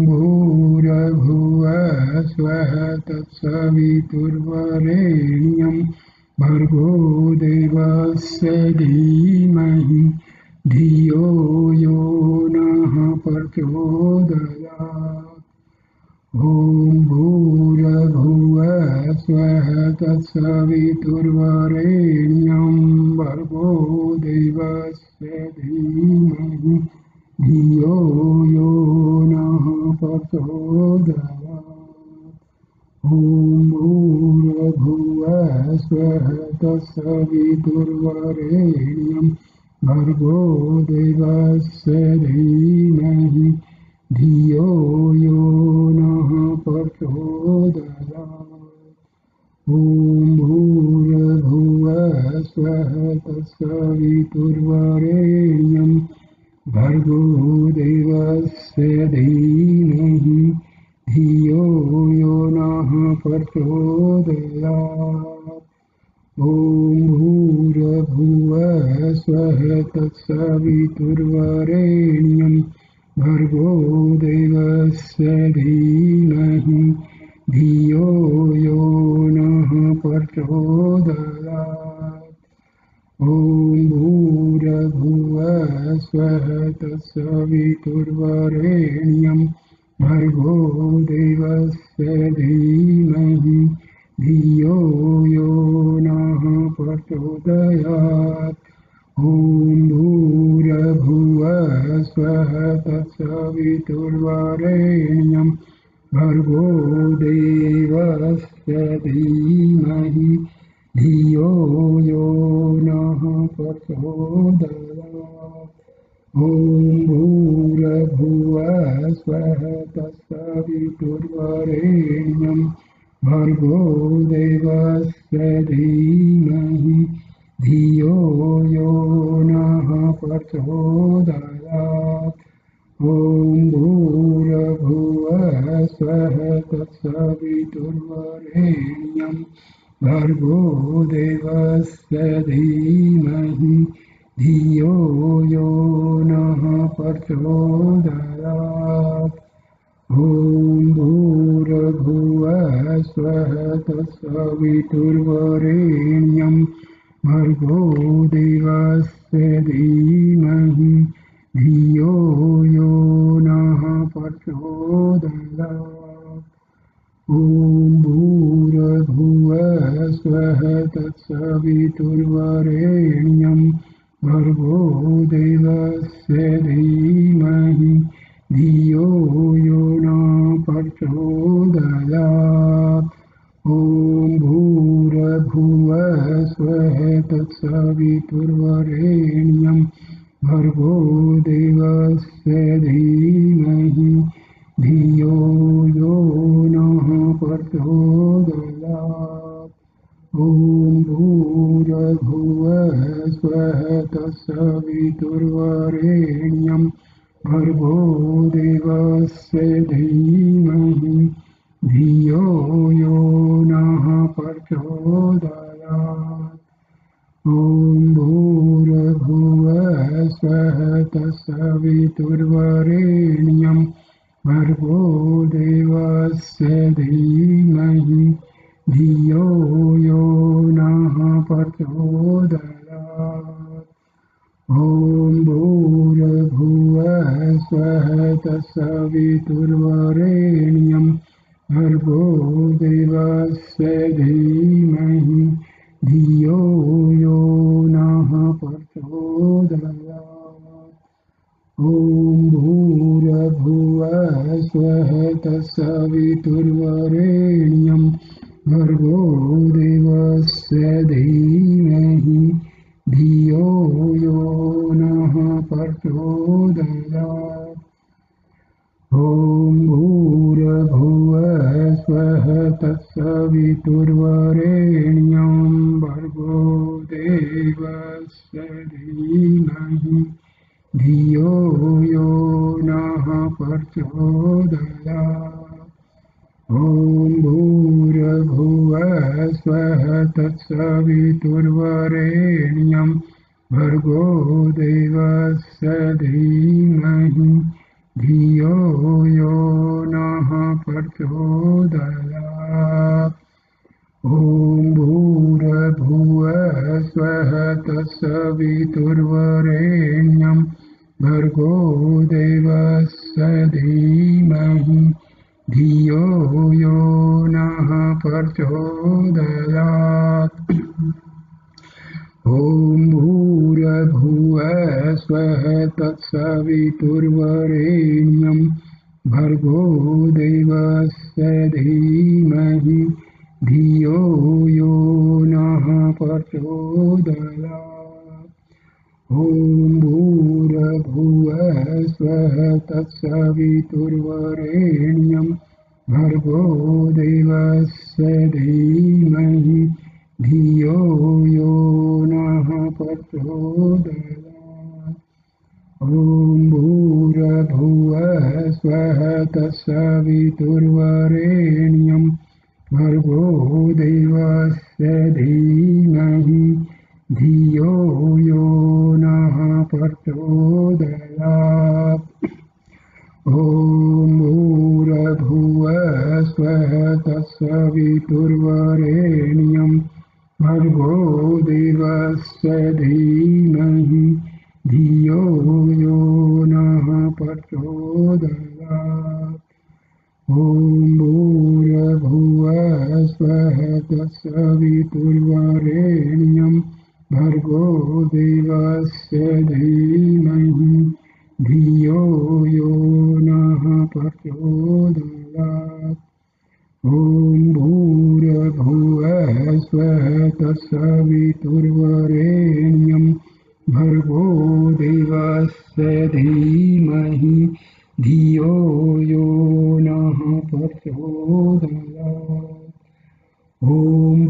भूर्भुवः स्वः तत्सवितुर्वरेण्यं भर्गो देवस्य धीमहि धियो यो नः प्रचोदयात्। ॐ भूर्भुवः स्वः तत्सवितुर्वरेण्यं भर्गो देवस्य धीमहि धियो यो नः प्रचोदयात्। ॐ भूर्भुवः स्वः तत्सवितुर्वरेण्यं भर्गो देवस्य धीमहि धियो यो नः प्रचोदयात्। ॐ भूर्भुवः स्वः तत्सवितुर्वरेण्यं भर्गो देवस्य धीमहि धियो यो नः प्रचोदयात्। ॐ भूर्भुवः स्वः तत्सवितुर्वरेण्यं भर्गो देवस्य धीमहि धियो यो नः प्रचोदयात्। ॐ भूर्भुवः स्वः तत्सवितुर्वरेण्यं भर्गो देवस्य धीमहि धियो यो नः प्रचोदयात्। प्रचोदयात् ॐ भूर्भुवः स्वः तत्सवितुर्वरेण्यं भर्गो देवस्य धीमहि धियो यो नः प्रचोदयात् ॐ भूर्भुवः स्वः तत्सवितुर्वरेण्यं भर्गो देवस्य धीमहि धियो यो नः प्रचोदयात् ॐ भूर्भुवः स्वः तत्सवितुर्वरेण्यं भर्गो देवस्य धीमहि धियो यो नः प्रचोदयात् ॐ भूर्भुवः स्वः तत्सवितुर्वरेण्यं भर्गो देवस्य धीमहि धियो यो नः प्रचोदयात् ॐ भूर्भुवः स्वः तत्सवितुर्वरेण्यं भर्गो देवस्य धीमहि धियो यो नः प्रचोदयात् ॐ भूर्भुवः स्वः तत्सवितुर्वरेण्यं भर्गो देवस्य धीमहि धियो यो नः प्रचोदयात् ॐ भूर्भुवः स्वः तत्सवितुर्वरेण्यं भर्गो देवस्य धीमहि धियो यो नः प्रचोदयात् ॐ भूर्भुवः स्वः तत्सवितुर्वरेण्यं भर्गो देवस्य धीमहि धियो यो नः प्रचोदयात् ॐ भूर्भुवः स्वः तत्सवितुर्वरेण्यं भर्गो देवस्य धीमहि धियो यो नः प्रचोदयात् ॐ भूर्भुवः स्वः तत्सवितुर्वरेण्यं भर्गो देवस्य धीमहि धियो यो नः प्रचोदयात् ॐ भूर्भुवः स्वः तत्सवितुर्वरेण्यं भर्गो देवस्य धीमहि धियो यो नः प्रचोदयात् ॐ भूर्भुवः स्वः तत्सवितुर्वरेण्यं भर्गो देवस्य धीमहि धियो यो नः प्रचोदयात् ॐ भूर्भुवः स्वः तत्सवितुर्वरेण्यं भर्गो देवस्य धीमहि धियो यो नः प्रचोदयात् ॐ भूर्भुवः स्वः तत्सवितुर्वरेण्यं भर्गो देवस्य धीमहि धियो यो नः प्रचोदयात् ॐ भूर्भुवः स्वः तत्सवितुर्वरेण्यं भर्गो देवस्य धीमहि धियो यो नः प्रचोदयात् ॐ भूर्भुवः स्वः तत्सवितुर्वरेण्यं भर्गो देवस्य धीमहि धियो यो नः प्रचोदयात् ॐ भूर्भुवः स्वः तत्सवितुर्वरेण्यं भर्गो देवस्य धीमहि धियो यो नः प्रचोदयात् ॐ भूर्भुवः स्वः तत्सवितुर्वरेण्यं भर्गो देवस्य धीमहि धियो यो नः प्रचोदयात् ॐ भूर्भुवः स्वः तत्सवितुर्वरेण्यं भर्गो देवस्य धीमहि धियो यो नः प्रचोदयात् ॐ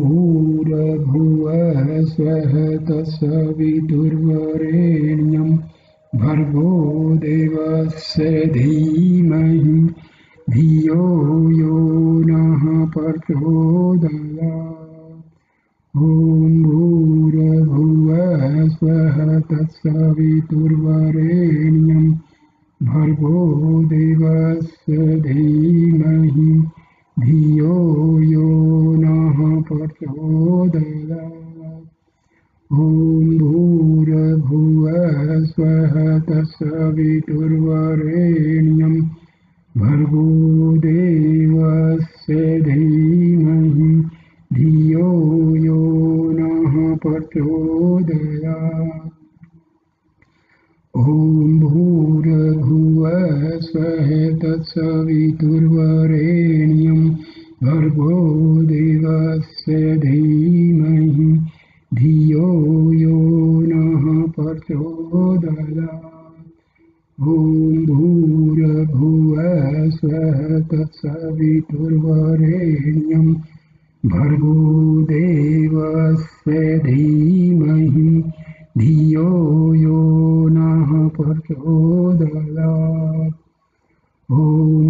भूर्भुवः स्वः तत्सवितुर्वरेण्यं भर्गो देवस्य धीमहि धियो यो नः प्रचोदयात् ॐ भूर्भुवः स्वः तत्सवितुर्वरेण्यं भर्गो देवस्य धीमहि धियो यो नः प्रचोदयात् ॐ भूर्भुवः स्वः तत्सवितुर्वरेण्यं भर्गो देवस्य धीमहि धियो यो नः प्रचोदयात् ॐ भूर्भुवः स्वः तत्सवितुर्वरेण्यं भर्गो देवस्य धीमहि धियो यो नः प्रचोदयात् ॐ भूर्भुवः स्वः तत्सवितुर्वरेण्यं भर्गो देवस्य धीमहि धियो यो नः प्रचोदयात् ॐ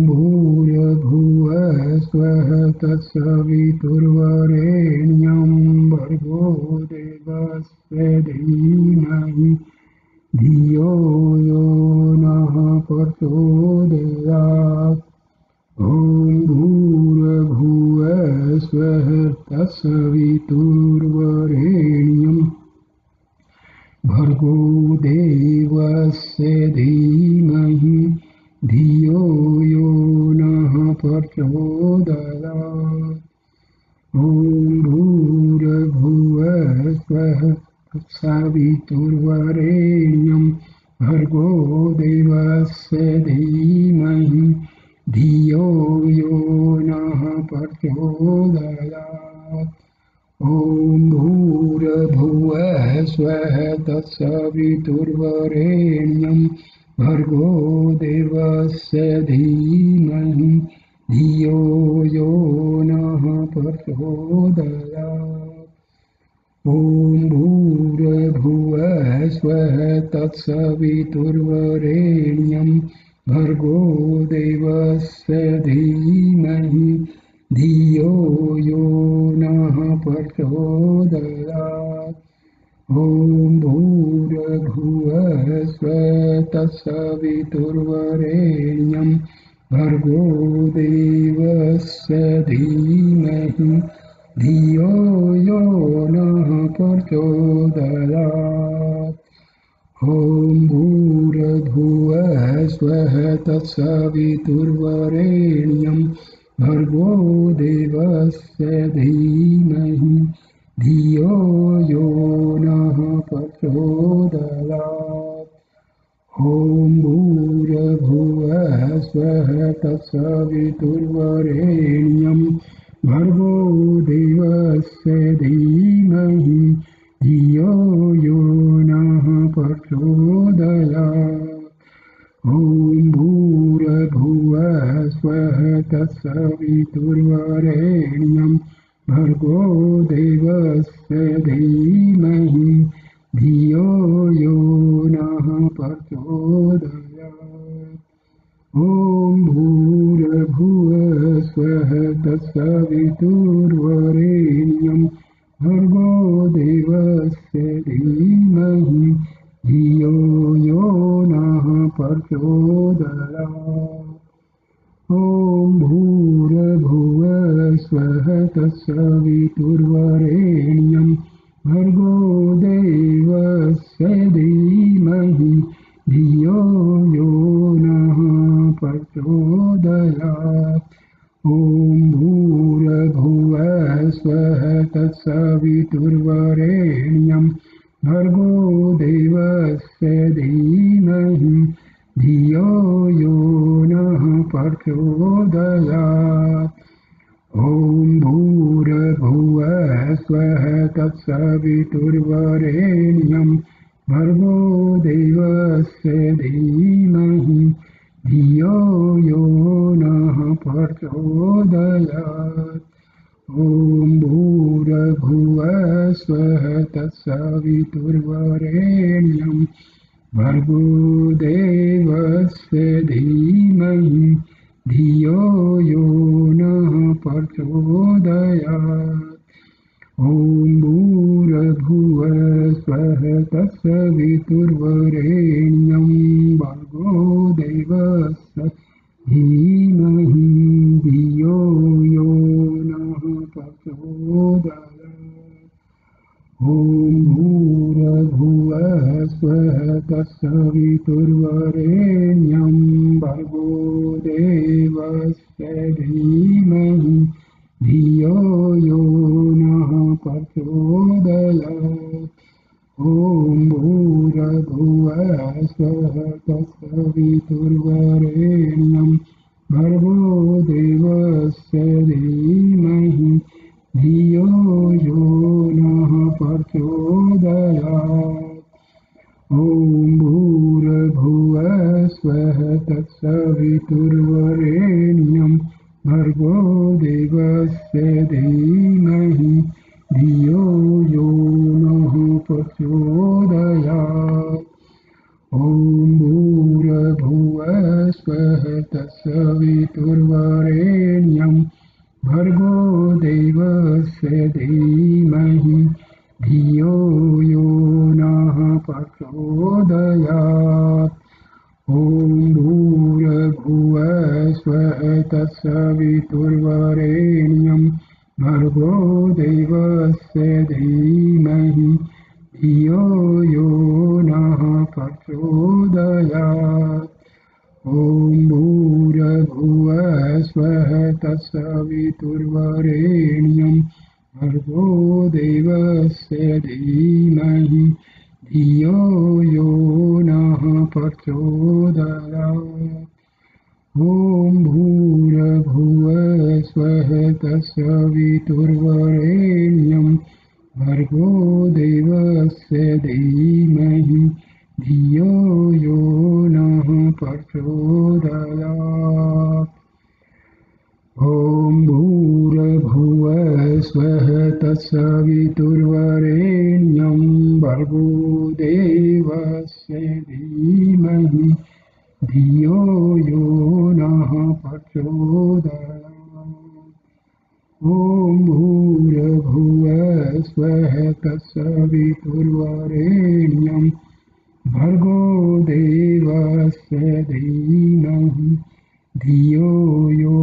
भूर्भुवः स्वः तत्सवितुर्वरेण्यं भर्गो देवस्य धीमहि धियो यो नः प्रचोदयात् ॐ भूर्भुवः स्वः तत्सवितुर्वरेण्यं भर्गो देवस्य धीमहि धियो यो नः प्रचोदयात् ॐ भूर्भुवः स्वः तत्सवितुर्वरेण्यं भर्गो देवस्य धीमहि धियो यो नः प्रचोदयात् ॐ भूर्भुवः स्वः तत्सवितुर्वरेण्यं भर्गो देवस्य धीमहि धियो यो नः प्रचोदयात् ॐ भूर्भुवः स्वः तत्सवितुर्वरेण्यं भर्गो देवस्य धीमहि धियो यो नः प्रचोदयात् ॐ भूर्भुवः स्वः तत्सवितुर्वरेण्यं भर्गो देवस्य धीमहि धियो यो नः प्रचोदयात् ॐ भूर्भुवः स्वः तत्सवितुर्वरेण्यं भर्गो देवस्य धीमहि धियो यो नः प्रचोदयात् ॐ भूर्भुवः स्वः तत्सवितुर्वरेण्यं भर्गो देवस्य धीमहि धियो यो नः प्रचोदयात् ॐ भूर्भुवः स्वः तत्सवितुर्वरेण्यं भर्गो देवस्य धीमहि धियो यो नः प्रचोदयात् ॐ भूर्भुवः स्वः तत्सवितुर्वरेण्यं भर्गो देवस्य धीमहि धियो यो नः प्रचोदयात् ॐ भूर्भुवः स्वः तत्सवितुर्वरेण्यं भर्गो देवस्य धीमहि धियो यो नः प्रचोदयात् ॐ भूर्भुवः स्वः तत्सवितुर्वरेण्यं भर्गो देवस्य धीमहि धियो यो नः प्रचोदयात् ॐ भूर्भुवः स्वः तत्सवितुर्वरेण्यं भर्गो देवस्य धीमहि धियो यो नः प्रचोदयात् ॐ भूर्भुवः स्वः तत्सवितुर्वरेण्यं भर्गो देवस्य धीमहि धियो यो नः प्रचोदयात् ॐ भूर्भुवः स्वः तत्सवितुर्वरेण्यं भर्गो देवस्य धीमहि धियो यो नः प्रचोदयात् ॐ भूर्भुवः स्वः तत्सवितुर्वरेण्यं भर्गो देवस्य धीमहि धियो यो नः प्रचोदयात् ॐ भूर्भुवः स्वः तत्सवितुर्वरेण्यं भर्गो देवस्य धीमहि धियो यो नः प्रचोदयात् ॐ भूर्भुवः स्वः तत्सवितुर्वरेण्यं भर्गो देवस्य धीमहि धियो यो नः प्रचोदयात् ॐ भूर्भुवः स्वः तत्सवितुर्वरेण्यं भर्गो देवस्य धीमहि धियो यो नः प्रचोदयात् ॐ भूर्भुवः स्वः तत्सवितुर्वरेण्यं भर्गो देवस्य धीमहि धियो यो नः प्रचोदयात् ॐ भूर्भुवः स्वः तत्सवितुर्वरेण्यं भर्गो देवस्य धीमहि धियो यो नः प्रचोदयात् ॐ भूर्भुवः स्वः तत्सवितुर्वरेण्यं भर्गो देवस्य धीमहि धियो यो नः प्रचोदयात् ॐ भूर्भुवः स्वः तत्सवितुर्वरेण्यं भर्गो देवस्य धीमहि धियो यो नः प्रचोदयात् ॐ भूर्भुवः स्वः तत्सवितुर्वरेण्यं भर्गो देवस्य धीमहि धियो यो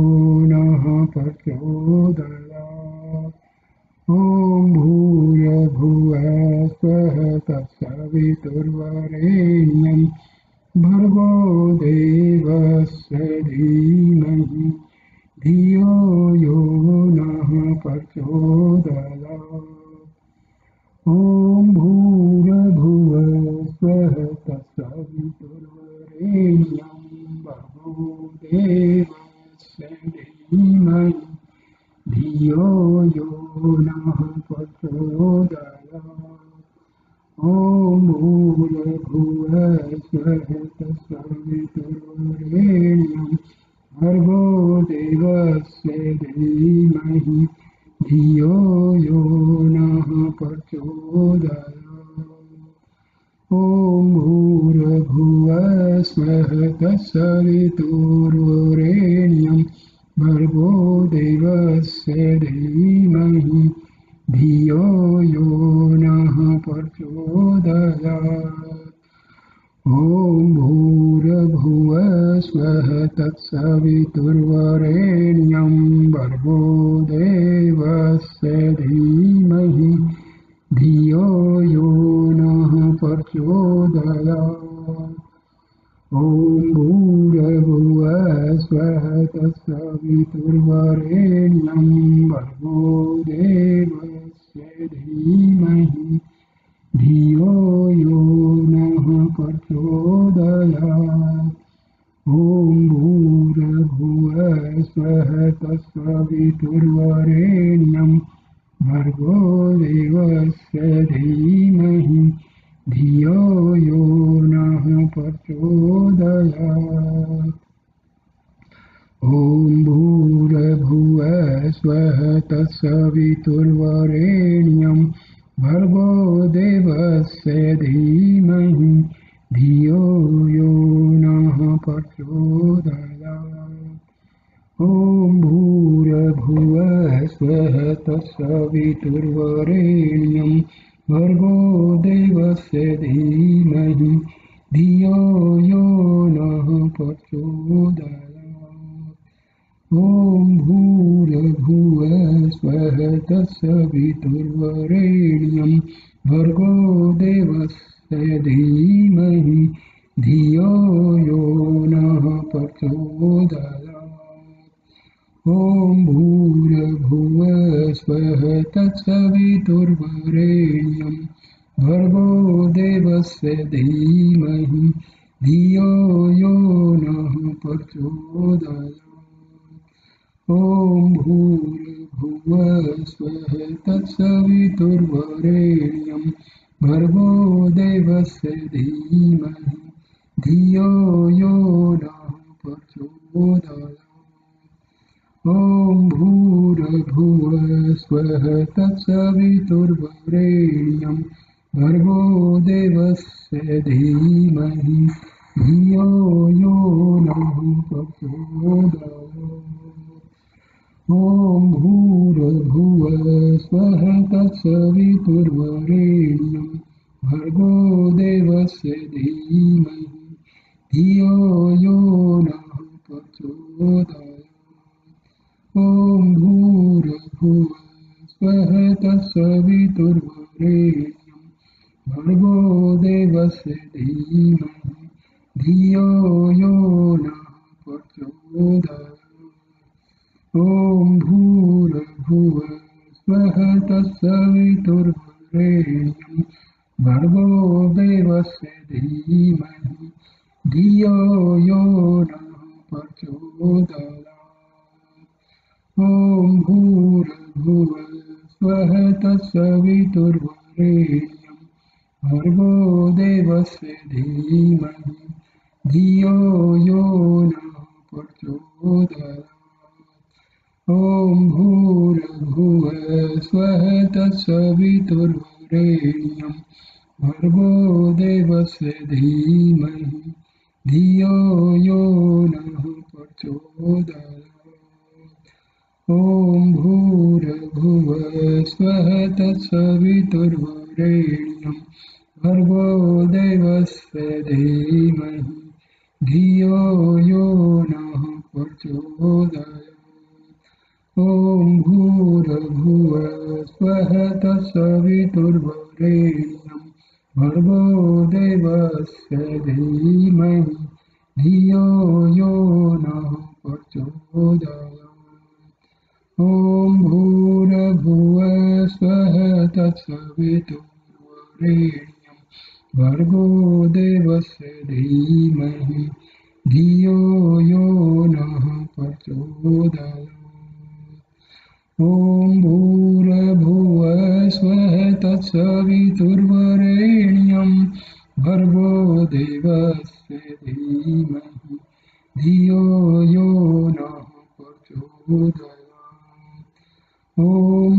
नः प्रचोदयात् ॐ भूर्भुवः स्वः तत्सवितुर्वरेण्यं भर्गो देवस्य धीमहि धियो यो नः प्रचोदयात् ॐ भूर्भुवः स्वः तत्सवितुर्वरेण्यं भर्गो देवस्य धीमहि धियो यो नः प्रचोदयात् ॐ भूर्भुवः स्वः तत्सवितुर्वरेण्यं भर्गो देवस्य धीमहि धियो यो नः प्रचोदयात् ॐ भूर्भुवः स्वः तत्सवितुर्वरेण्यं भर्गो देवस्य धीमहि धियो यो नः प्रचोदयात् ॐ भूर्भुवः स्वः तत्सवितुर्वरेण्यं भर्गो देवस्य धीमहि धियो यो नः प्रचोदयात् ॐ भूर्भुवः स्वः तत्सवितुर्वरेण्यं भर्गो देवस्य धीमहि धियो तत्सवितुर्वरेण्यं भर्गो देवस्य धीमहि धियो यो नः प्रचोदयात्। ॐ भूर्भुवः स्वः तत्सवितुर्वरेण्यं भर्गो देवस्य धीमहि धियो यो नः प्रचोदयात्। ॐ भूर्भुवः स्वः तत्सवितुर्वरेण्यं भर्गो देवस्य धीमहि धियो यो नः प्रचोदयात्। ॐ भूर्भुवः स्वः तत्सवितुर्वरेण्यं भर्गो देवस्य धीमहि धियो यो नः प्रचोदयात्। ॐ भूर्भुवः स्वः तत्सवितुर्वरेण्यं भर्गो देवस्य धीमहि धियो यो नः प्रचोदयात्। ॐ भूर्भुवः स्वः तत्सवितुर्वरेण्यं भर्गो देवस्य धीमहि धियो यो नः प्रचोदयात्। ॐ भूर्भुवः स्वः तत्सवितुर्वरेण्यं भर्गो देवस्य धीमहि धियो यो नः प्रचोदयात्। ॐ भूर्भुवः स्वः तत्सवितुर्वरेण्यं भर्गो देवस्य धीमहि धियो यो नः प्रचोदयात्। ॐ भूर्भुवः स्वः तत्सवितुर्वरेण्यं भर्गो देवस्य धीमहि धियो यो नः प्रचोदयात्। ॐ भूर्भुवः स्वः तत्सवितुर्वरेण्यं भर्गो देवस्य धीमहि धियो यो नः प्रचोदयात्। ॐ भूर्भुवः स्वः तत्सवितुर्वरेण्यं भर्गो देवस्य धीमहि धियो यो नः प्रचोदयात्। ॐ भूर्भुवः स्वः तत्सवितुर्वरेण्यं भर्गो देवस्य धीमहि धियो यो नः प्रचोदयात्। ॐ भूर्भुवः स्वः तत्सवितुर्वरेण्यं भर्गो देवस्य धीमहि धियो यो नः प्रचोदयात्। ॐ भूर्भुवः स्वः तत्सवितुर्वरेण्यं भर्गो देवस्य धीमहि धियो यो नः प्रचोदयात्। ॐ भूर्भुवः स्वः तत्सवितुर्वरेण्यं भर्गो देवस्य धीमहि धियो यो नः प्रचोदयात्। ॐ भूर्भुवः स्वः तत्सवितुर्वरेण्यं भर्गो देवस्य धीमहि धियो यो नः प्रचोदयात्। ॐ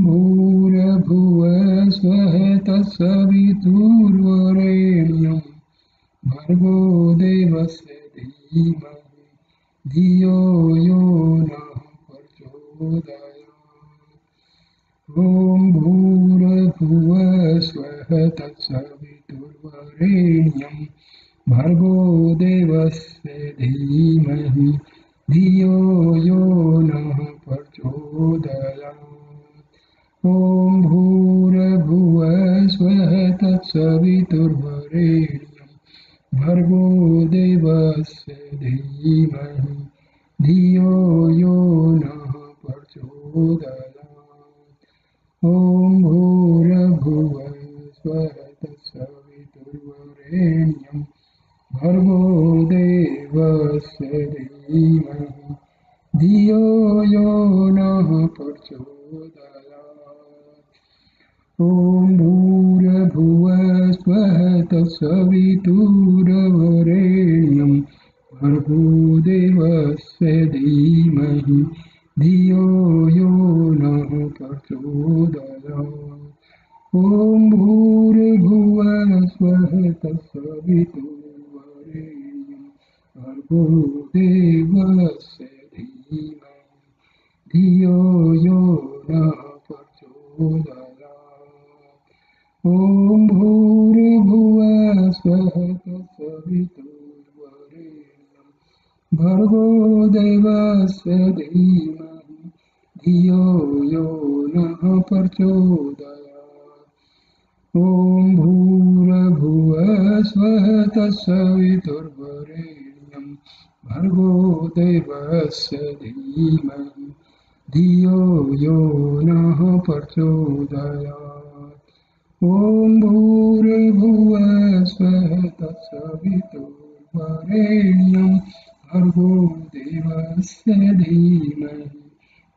भूर्भुवः स्वः तत्सवितुर्वरेण्यं भर्गो देवस्य धीमहि धियो यो नः प्रचोदयात्। ॐ भूर्भुवः स्वः तत्सवितुर्वरेण्यं भर्गो देवस्य धीमहि धियो यो नः प्रचोदयात्। ॐ भूर्भुवः स्वः तत्सवितुर्वरेण्यं भर्गो देवस्य धीमहि धियो यो नः प्रचोदयात्। ॐ भूर्भुवः स्वः तत्सवितुर्वरेण्यं भर्गो देवस्य धीमहि धियो धियो यो नः प्रचोदयात् ॐ भूर्भुवः स्वः तत्सवितुर्वरेण्यं भर्गो देवस्य धीमहि धियो यो नः प्रचोदयात् ॐ भूर्भुवः स्वः तत्सवितुर्वरेण्यं भर्गो देवस्य धीमहि धियो यो नः प्रचोदयात् ॐ भूर्भुवः स्वः तत्सवितुर्वरेण्यं भर्गो देवस्य धीमहि धियो यो नः प्रचोदयात् ॐ भूर्भुवः स्वः तत्सवितुर्वरेण्यं भर्गो देवस्य धीमहि धियो यो नः प्रचोदयात् ॐ भूर्भुवः स्वः तत्सवितुर्वरेण्यं भर्गो देवस्य धीमहि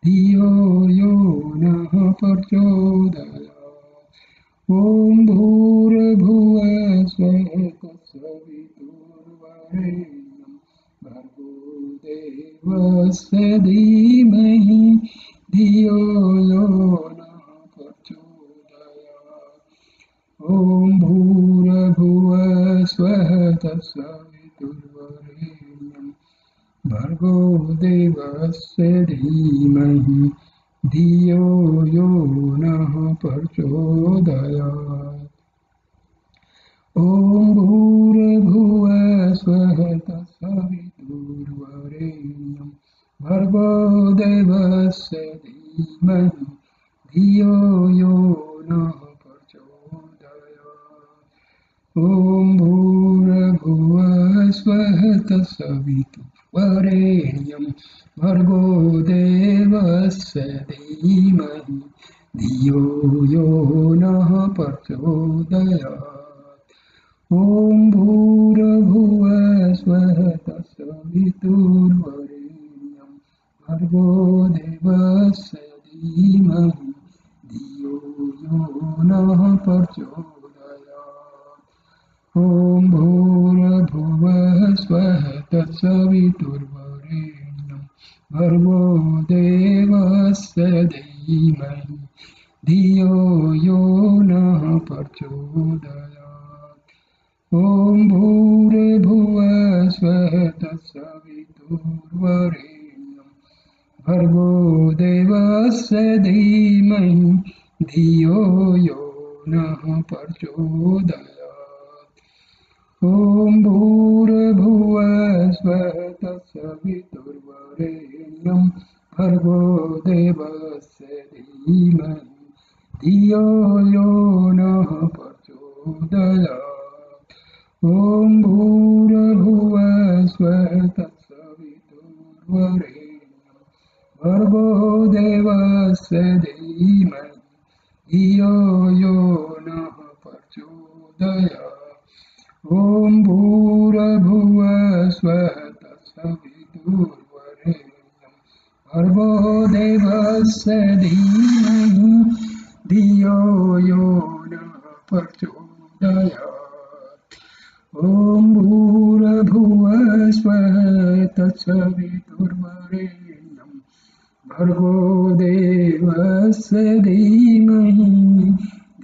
धियो यो नः प्रचोदयात् ॐ भूर्भुवः स्वः तत्सवितुर्वरेण्यं भर्गो देवस्य धीमहि धियो यो नः प्रचोदयात् ॐ भूर्भुवः स्वः तत्सवितुर्वरेण्यं भर्गो देवस्य धीमहि धियो यो नः प्रचोदयात् ॐ भूर्भुवः स्वः तत्सवितुर्वरेण्यं भर्गो देवस्य धीमहि धियो यो नः प्रचोदयात् ॐ भूर्भुवः स्वः तत्सवितुर्वरेण्यं भर्गो देवस्य धीमहि धियो यो नः प्रचोदयात् ॐ भूर्भुवः स्वः तत्सवितुर्वरेण्यं भर्गो देवस्य धीमहि धियो यो नः प्रचोदयात् ॐ भूर्भुवः स्वः तत्सवितुर्वरेण्यं भर्गो देवस्य धीमहि धियो यो नः प्रचोदयात् ॐ भूर्भुवः स्वः तत्सवितुर्वरेण्यं भर्गो देवस्य धीमहि धियो यो नः प्रचोदयात् ॐ भूर्भुवः स्वः तत्सवितुर्वरेण्यं भर्गो देवस्य धीमहि धियो यो नः प्रचोदयात् ॐ भूर्भुवः स्वः तत्सवितुर्वरेण्यं भर्गो देवस्य धीमहि धियो यो नः प्रचोदयात् ॐ भूर्भुवः स्वः तत्सवितुर्वरेण्यं भर्गो देवस्य धीमहि धियो यो नः प्रचोदयात् ॐ भूर्भुवः स्वः तत्सवितुर्वरेण्यं भर्गो देवस्य धीमहि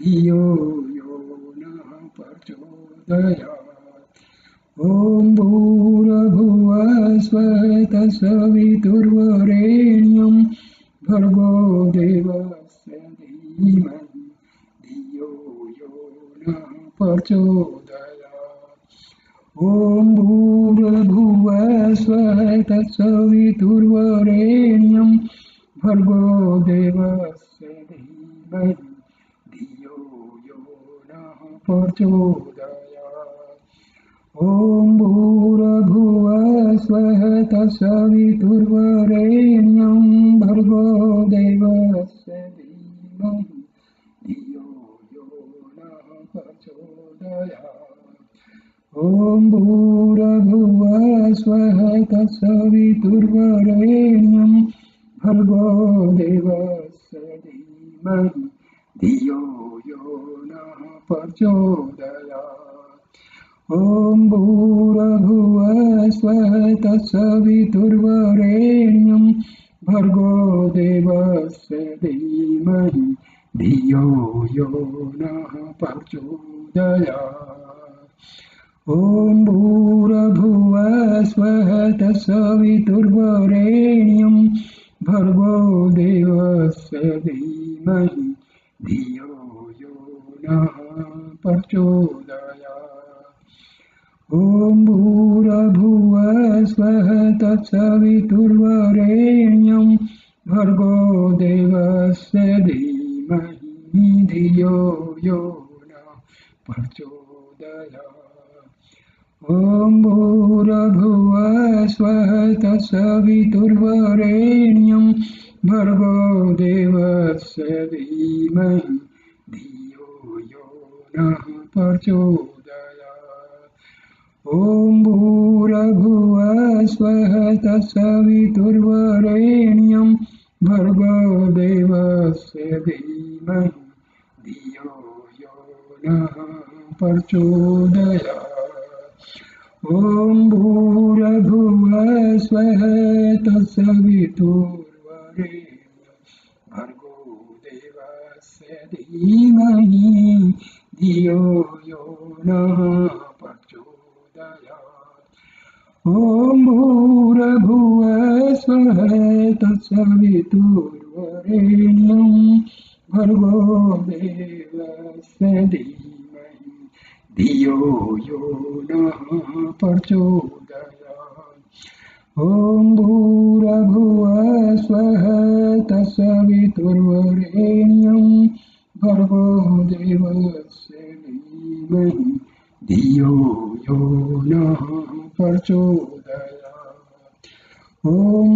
धियो यो नः प्रचोदयात् ॐ भूर्भुवः स्वः तत्सवितुर्वरेण्यं भर्गो देवस्य धीमहि धियो यो नः प्रचोदयात् ॐ भूर्भुवः स्वः तत्सवितुर्वरेण्यं भर्गो देवस्य धीमहि धियो यो नः प्रचोदयात् ॐ भूर्भुवः स्वः तत्सवितुर्वरेण्यं भर्गो देवस्य धीमहि धियो यो नः प्रचोदयात् ॐ भूर्भुवः स्वः तत्सवितुर्वरेण्यं भर्गो देवस्य धीमहि धियो यो नः प्रचोदयात् ॐ भूर्भुवः स्वः तत्सवितुर्वरेण्यं भर्गो देवस्य धीमहि धियो यो नः प्रचोदयात् ॐ भूर्भुवः स्वः तत्सवितुर्वरेण्यं भर्गो देवस्य धीमहि धियो यो नः प्रचोदयात् ॐ भूर्भुवः स्वः तत्सवितुर्वरेण्यं भर्गो देवस्य धीमहि धियो यो नः प्रचोदयात् ॐ भूर्भुवः स्वः तत्सवितुर्वरेण्यं भर्गो देवस्य धीमहि धियो यो नः प्रचोदयात् ॐ भूर्भुवः स्वः तत्सवितुर्वरेण्यं भर्गो देवस्य धीमहि धियो यो नः प्रचोदयात् ॐ भूर्भुवः स्वः तत्सवितुर्वरेण्यं भर्गो देवस्य धीमहि धियो यो नः प्रचोदयात् ॐ भूर्भुवः स्वः तत्सवितुर्वरेण्यं भर्गो देवस्य धीमहि धियो यो नः प्रचोदयात् ॐ भूर्भुवः स्वः तत्सवितुर्वरेण्यं भर्गो देवस्य धीमहि धियो यो नः प्रचोदयात् ॐ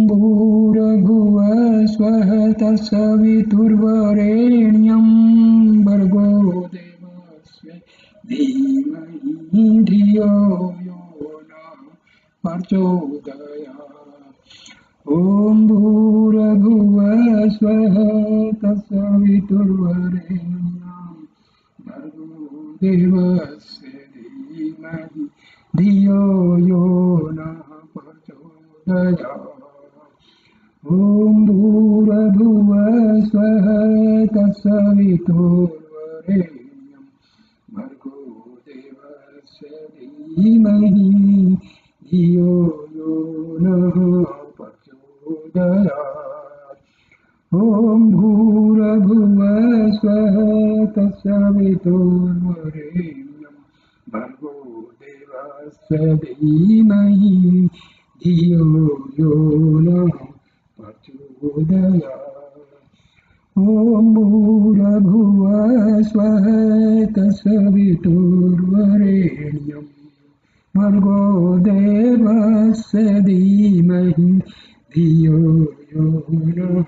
भूर्भुवः स्वः तत्सवितुर्वरेण्यं भर्गो देवस्य धीमहि धियो यो नः प्रचोदयात् ॐ भूर्भुवः स्वः तत्सवितुर्वरेण्यं भर्गो देवस्य धीमहि धियो यो नः प्रचोदयात् ॐ भूर्भुवः स्वः तत्सवितुर्वरेण्यं भर्गो देवस्य धीमहि धियो यो नः प्रचोदयात् ॐ भूर्भुवः स्वः तत्सवितुर्वरेण्यं भर्गो देवस्य धीमहि धियो यो नः प्रचोदयात् ॐ भूर्भुवः स्वः तत्सवितुर्वरेण्यं भर्गो देवस्य धीमहि धियो यो नः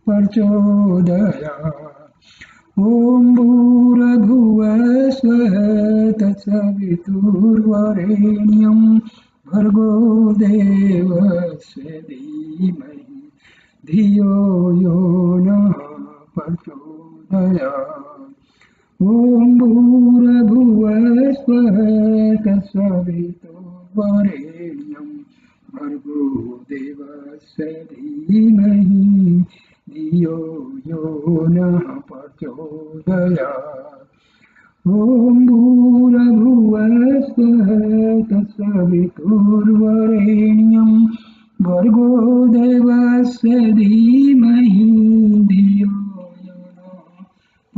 प्रचोदयात् ॐ भूर्भुवः स्वः तत्सवितुर्वरेण्यं भर्गो देवस्य धीमहि धियो यो नः प्रचोदयात् ॐ भूर्भुवः स्वः तत्सवितुर्वरेण्यं भर्गो देवस्य धीमहि धियो यो नः प्रचोदयात् ॐ भूर्भुवः स्वः तत्सवितुर्वरेण्यं भर्गो देवस्य धीमहि धियो यो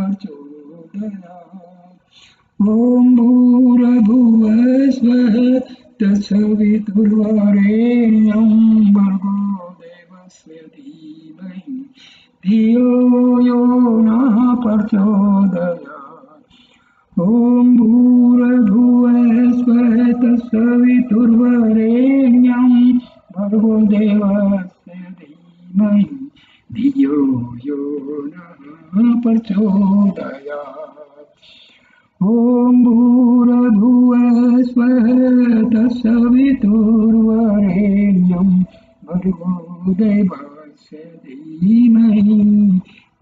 नः प्रचोदयात् ॐ भूर्भुवः स्वः तत्सवितुर्वरेण्यं भर्गो देवस्य धीमहि धियो यो नः प्रचोदयात् ॐ भूर्भुवः स्वः तत्सवितुर्वरेण्यं भर्गो देवस्य धीमहि धियो यो नः प्रचोदयात् ॐ भूर्भुवः स्वः तत्सवितुर्वरेण्यं भर्गो देवस्य धीमहि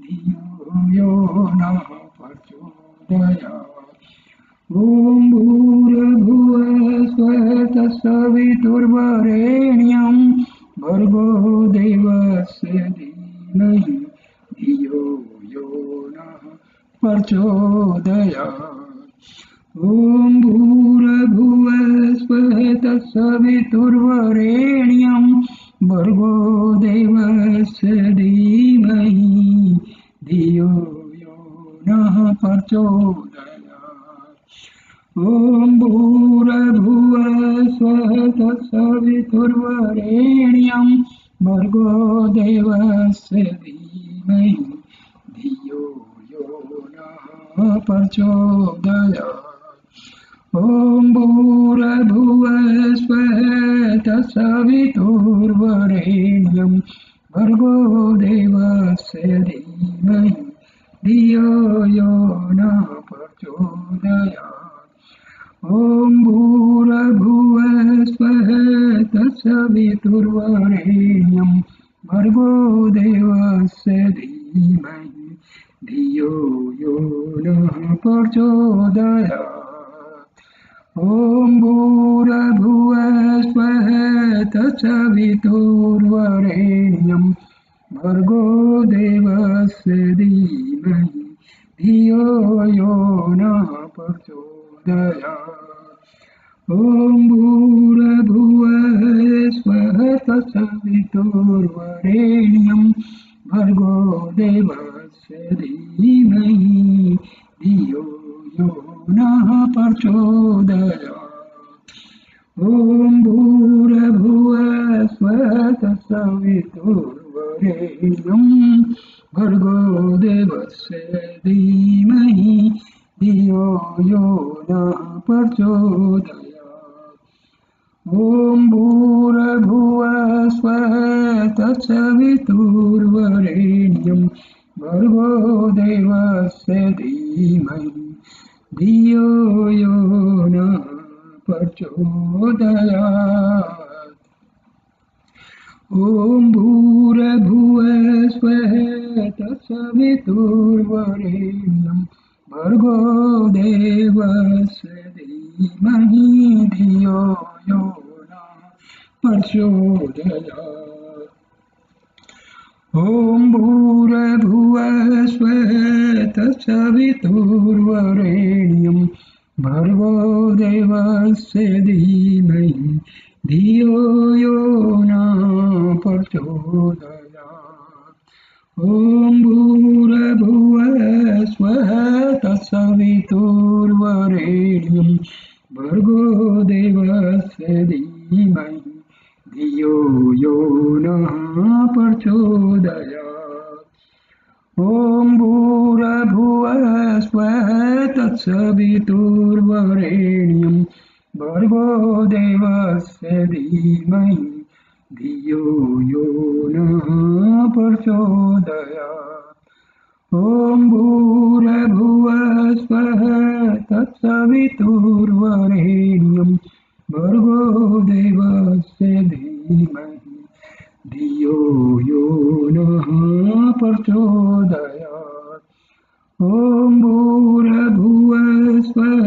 धियो यो नः प्रचोदयात् ॐ भूर्भुवस्वः तत्सवितुर्वरेण्यं भर्गो देवस्य धीमहि धियो यो नः प्रचोदयात् ॐ भूर्भुवस्वः तत्सवितुर्वरेण्यं भर्गो देवस्य धीमहि धियो यो नः प्रचोदयात् ॐ भूर्भुवस्वः तत्सवितुर्वरेण्यं भर्गो देवस्य धीमहि धियो यो नः प्रचोदयात् ॐ भूर्भुवस्वः तत्सवितुर्वरेण्यं भर्गो देवस्य धीमहि धियो यो नः प्रचोदयात् ॐ भूर्भुवस्वः तत्सवितुर्वरेण्यं भर्गो देवस्य धीमहि धियो यो नः प्रचोदयात् ॐ भूर्भुवस्वः तत्सवितुर्वरेण्यं भर्गो देवस्य धीमहि धियो यो नः प्रचोदयात् ॐ भूर्भुवस्वः तत्सवितुर्वरेण्यं भर्गो देवस्य धीमहि धियो यो नः प्रचोदयात् ॐ भूर्भुवस्वः तत्सवितुर्वरेण्यं भर्गो देवस्य धीमहि धियो यो नः प्रचोदयात् ॐ भूर्भुवस्वः तत्सवितुर्वरेण्यं भर्गो देवस्य धीमहि धियो यो नः प्रचोदयात् ॐ भूर्भुवस्वः तत्सवितुर्वरेण्यं भर्गो देवस्य धीमहि धियो यो नः प्रचोदयात् ॐ भूर्भुवस्वः तत्सवितुर्वरेण्यं भर्गो देवस्य धीमहि धियो यो नः प्रचोदयात् ॐ भूर्भुवस्वः तत्सवितुर्वरेण्यं भर्गो देवस्य धीमहि धियो यो नः प्रचोदयात् ॐ भूर्भुवस्वः तत्सवितुर्वरेण्यं भर्गो देवस्य धीमहि धियो यो नः प्रचोदयात् ॐ भूर्भुवस्वः तत्सवितुर्वरेण्यं भर्गो देवस्य धीमहि धियो यो नः प्रचोदयात् ॐ भूर्भुवस्वः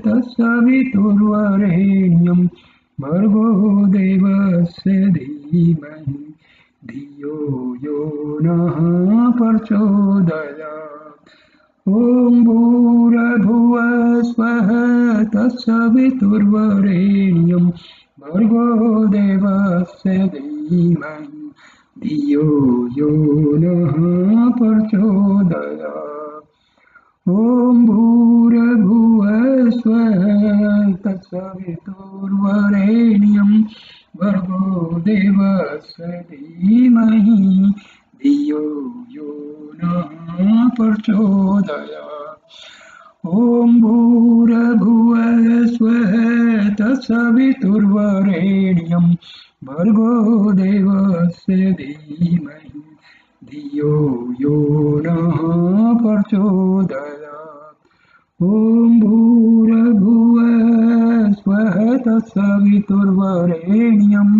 तत्सवितुर्वरेण्यं भर्गो देवस्य धीमहि धियो यो नः प्रचोदयात् ॐ भूर्भुवस्वः तत्सवितुर्वरेण्यं भर्गो देवस्य धीमहि धियो यो नः प्रचोदयात् ॐ भूर्भुवस्वः तत्सवितुर्वरेण्यं भर्गो देवस्य धीमहि धियो यो नः प्रचोदयात् ॐ भूर्भुवस्वः तत्सवितुर्वरेण्यं भर्गो देवस्य धीमहि धियो यो नः प्रचोदयात् ॐ भूर्भुवस्वः तत्सवितुर्वरेण्यं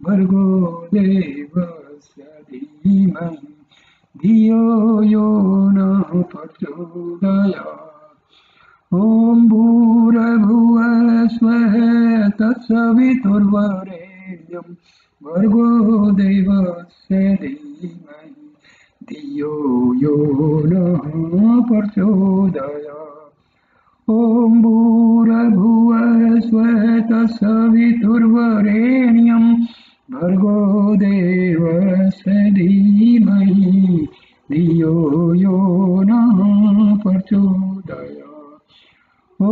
भर्गो देवस्य धीमहि धीमहि धियो यो नः प्रचोदयात्। ॐ भूर्भुवः स्वः तत्सवितुर्वरेण्यं भर्गो देवस्य धीमहि धियो यो नः प्रचोदयात्। ॐ भूर्भुवः स्वः तत्सवितुर्वरेण्यं भर्गो देवस्य धीमहि धियो यो नः प्रचोदयात्। ॐ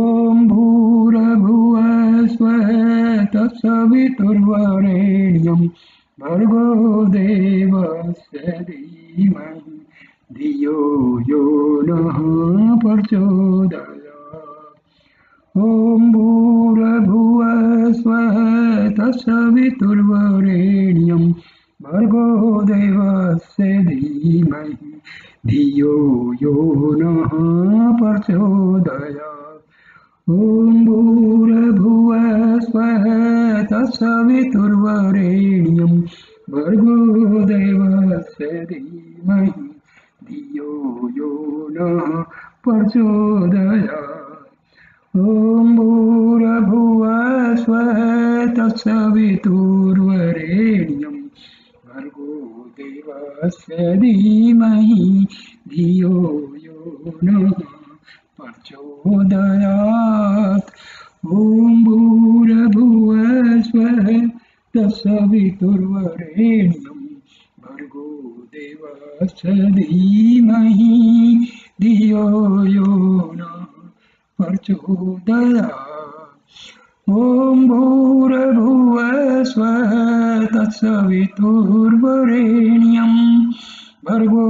भूर्भुवः स्वः तत्सवितुर्वरेण्यं भर्गो देवस्य धीमहि धियो यो नः प्रचोदयात्। ॐ भूर्भुवः स्वः तत्सवितुर्वरेण्यं भर्गो देवस्य धीमहि धियो यो नः प्रचोदयात्। ॐ भूर्भुवः स्वः तत्सवितुर्वरेण्यं भर्गो देवस्य धीमहि धियो यो नः प्रचोदयात्। ॐ भूर्भुवः स्वः तत्सवितुर्वरेण्यं भर्गो देवस्य धीमहि धियो यो नः प्रचोदयात्। ॐ भूर्भुवः स्वः तत्सवितुर्वरेण्यं भर्गो देवस्य धीमहि धियो यो नः प्रचोदयात्। ॐ भूर्भुवः स्वः तत्सवितुर्वरेण्यं भर्गो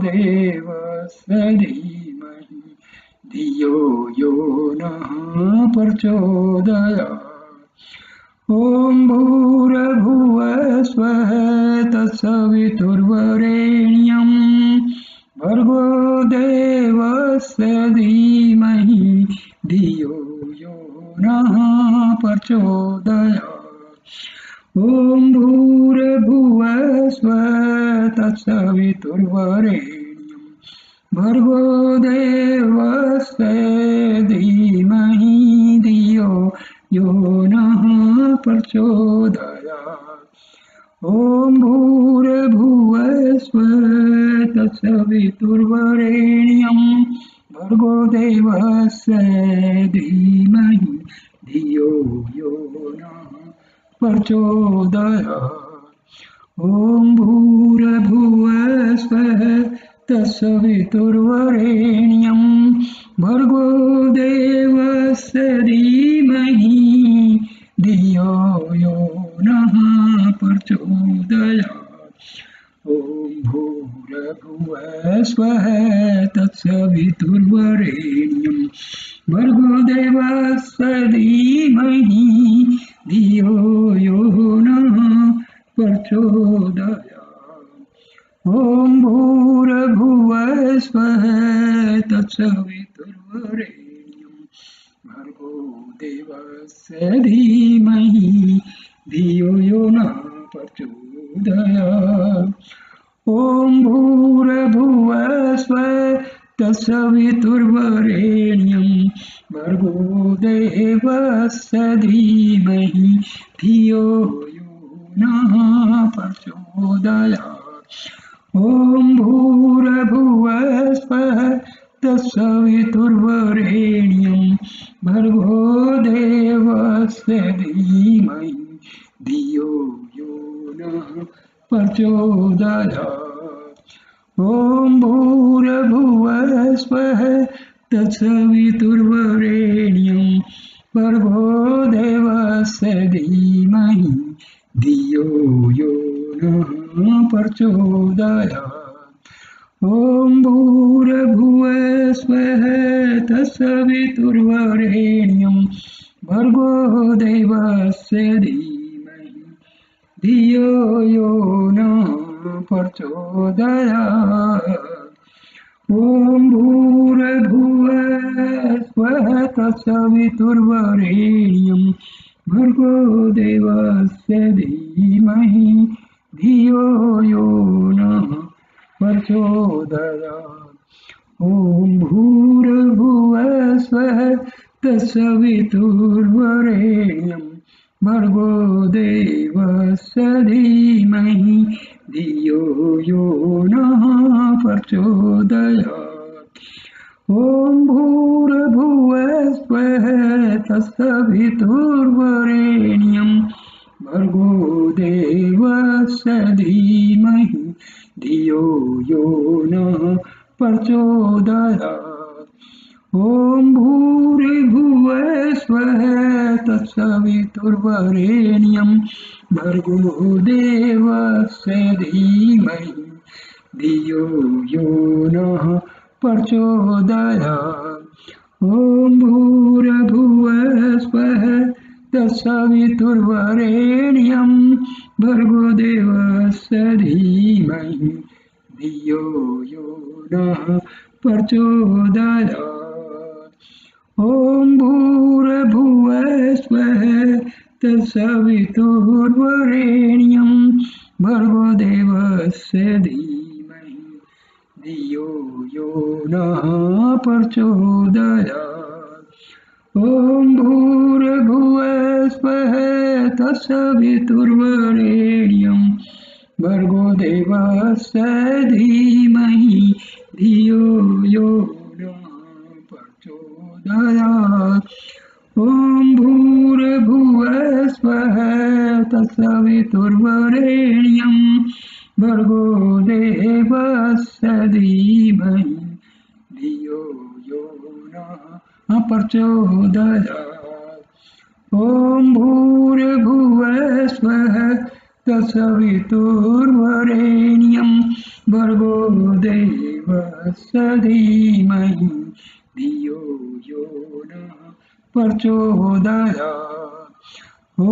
देवस्य धीमहि धियो यो नः प्रचोदयात्। ॐ भूर्भुवः स्वः तत्सवितुर्वरेण्यं भर्गो देवस्य धीमहि धियो यो नः प्रचोदयात्। ॐ भूर्भुवः स्वः तत्सवितुर्वरेण्यं भर्गो देवस्य धीमहि धियो यो नः प्रचोदयात्। ॐ भूर्भुवः स्वः तत्सवितुर्वरेण्यं भर्गो देवस्य धीमहि धियो यो नः प्रचोदयात्। ॐ भूर्भुवः स्वः तत्सवितुर्वरेण्यं भर्गो देवस्य धीमहि धियो यो नः प्रचोदयात्। ॐ भूर्भुवः स्वः तत्सवितुर्वरेण्यं भर्गो देवस्य धीमहि धियो यो नः प्रचोदयात्। ॐ भूर्भुवः स्वः तत्सवितुर्वरेण्यं भर्गो देवस्य धीमहि धियो यो नः प्रचोदयात्। ॐ भूर्भुवः स्वः तत्सवितुर्वरेण्यं भर्गो देवस्य धीमहि धियो यो नः प्रचोदयात्। ॐ भूर्भुवः स्वः तत्सवितुर्वरेण्यं भर्गो देवस्य धीमहि धियो यो नः प्रचोदयात्। ॐ भूर्भुवः स्वः तत्सवितुर्वरेण्यं भर्गो देवस्य धीमहि धियो यो नः प्रचोदयात्। ॐ भूर्भुवः स्वः तत्सवितुर्वरेण्यं भर्गो देवस्य धीमहि धियो यो नः प्रचोदयात्। ॐ भूर्भुवः स्वः तत्सवितुर्वरेण्यं भर्गो देवस्य धीमहि धियो यो नः प्रचोदयात् ॐ भूर्भुवस्वः तत्सवितुर्वरेण्यं भर्गो देवस्य धीमहि धियो यो नः प्रचोदयात् ॐ भूर्भुवस्वः तत्सवितुर्वरेण्यं भर्गो देवस्य धीमहि धियो यो नः प्रचोदयात् ॐ भूर्भुवस्वः तत्सवितुर्वरेण्यं भर्गो देवस्य धीमहि धियो यो नः प्रचोदयात् ॐ भूर्भुवस्वः तत्सवितुर्वरेण्यं भर्गो देवस्य धीमहि धियो यो नः प्रचोदयात् ॐ भूर्भुवस्वः तत्सवितुर्वरेण्यं भर्गो देवस्य धीमहि धियो यो नः प्रचोदयात् ॐ भूर्भुवस्वः तत्सवितुर्वरेण्यं भर्गो देवस्य धीमहि धियो यो नः प्रचोदयात् ॐ भूर्भुवस्वः तत्सवितुर्वरेण्यं भर्गो देवस्य धीमहि धियो यो नः प्रचोदयात् ॐ भूर्भुवस्वः तत्सवितुर्वरेण्यं भर्गो देवस्य धीमहि धियो यो नः प्रचोदयात् ॐ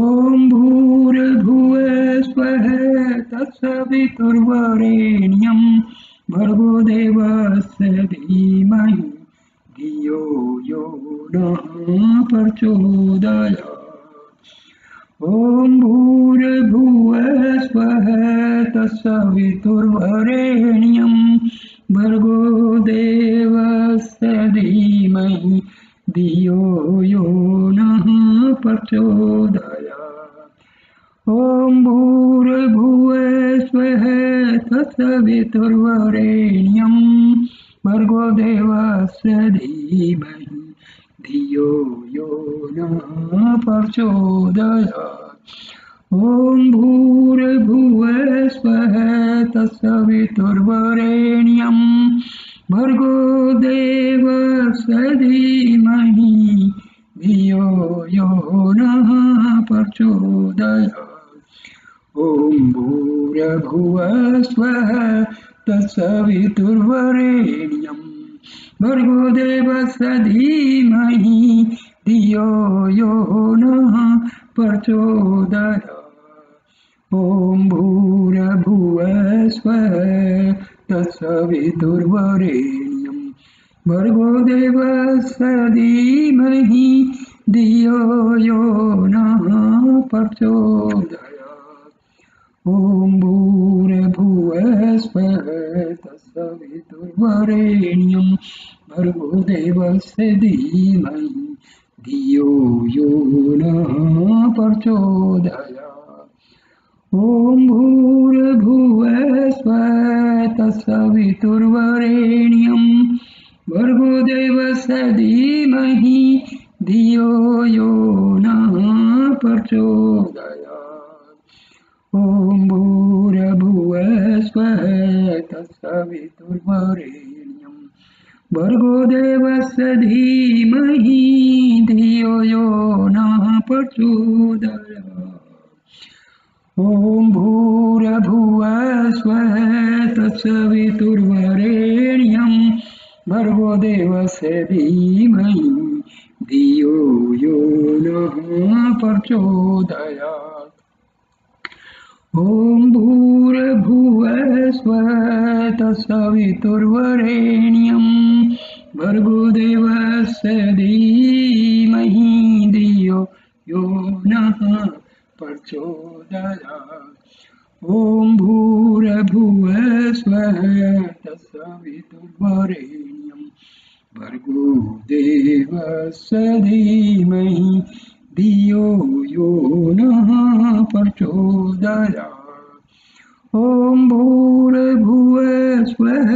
भूर्भुवस्वः तत्सवितुर्वरेण्यं भर्गो देवस्य धीमहि धियो यो नः प्रचोदयात् ॐ भूर्भुवस्वः तत्सवितुर्वरेण्यं भर्गो देवस्य धीमहि धियो यो नः प्रचोदयात् ॐ भूर्भुवस्वः तत्सवितुर्वरेण्यं भर्गो देवस्य धीमहि धियो यो नः प्रचोदयात् ॐ भूर्भुवस्वः तत्सवितुर्वरेण्यं भर्गो देवस्य धीमहि धियो यो नः प्रचोदयात् ॐ भूर्भुवस्वः तत्सवितुर्वरेण्यं भर्गो देवस्य धीमहि धियो यो नः प्रचोदयात् ॐ भूर्भुवस्वः तत्सवितुर्वरेण्यं भर्गो देवस्य धीमहि धियो यो नः प्रचोदयात् ॐ भूर्भुवस्वः तत्सवितुर्वरेण्यं भर्गो देवस्य धीमहि धियो यो नः प्रचोदयात् ॐ भूर्भुवस्वः तत्सवितुर्वरेण्यं भर्गो देवस्य धीमहि धियो यो नः प्रचोदयात् ॐ भूर्भुवस्वः तत्सवितुर्वरेण्यं भर्गो देवस्य धीमहि धियो यो नः प्रचोदयात् ॐ भूर्भुवस्वः तत्सवितुर्वरेण्यं भर्गो देवस्य धीमहि धियो यो नः प्रचोदयात् ॐ भूर्भुवस्वः तत्सवितुर्वरेण्यं भर्गो देवस्य धीमहि धियो यो नः प्रचोदयात् ॐ भूर्भुवः स्वः तत्सवितुर्वरेण्यं भर्गो देवस्य धीमहि धियो यो नः प्रचोदयात् ॐ भूर्भुवः स्वः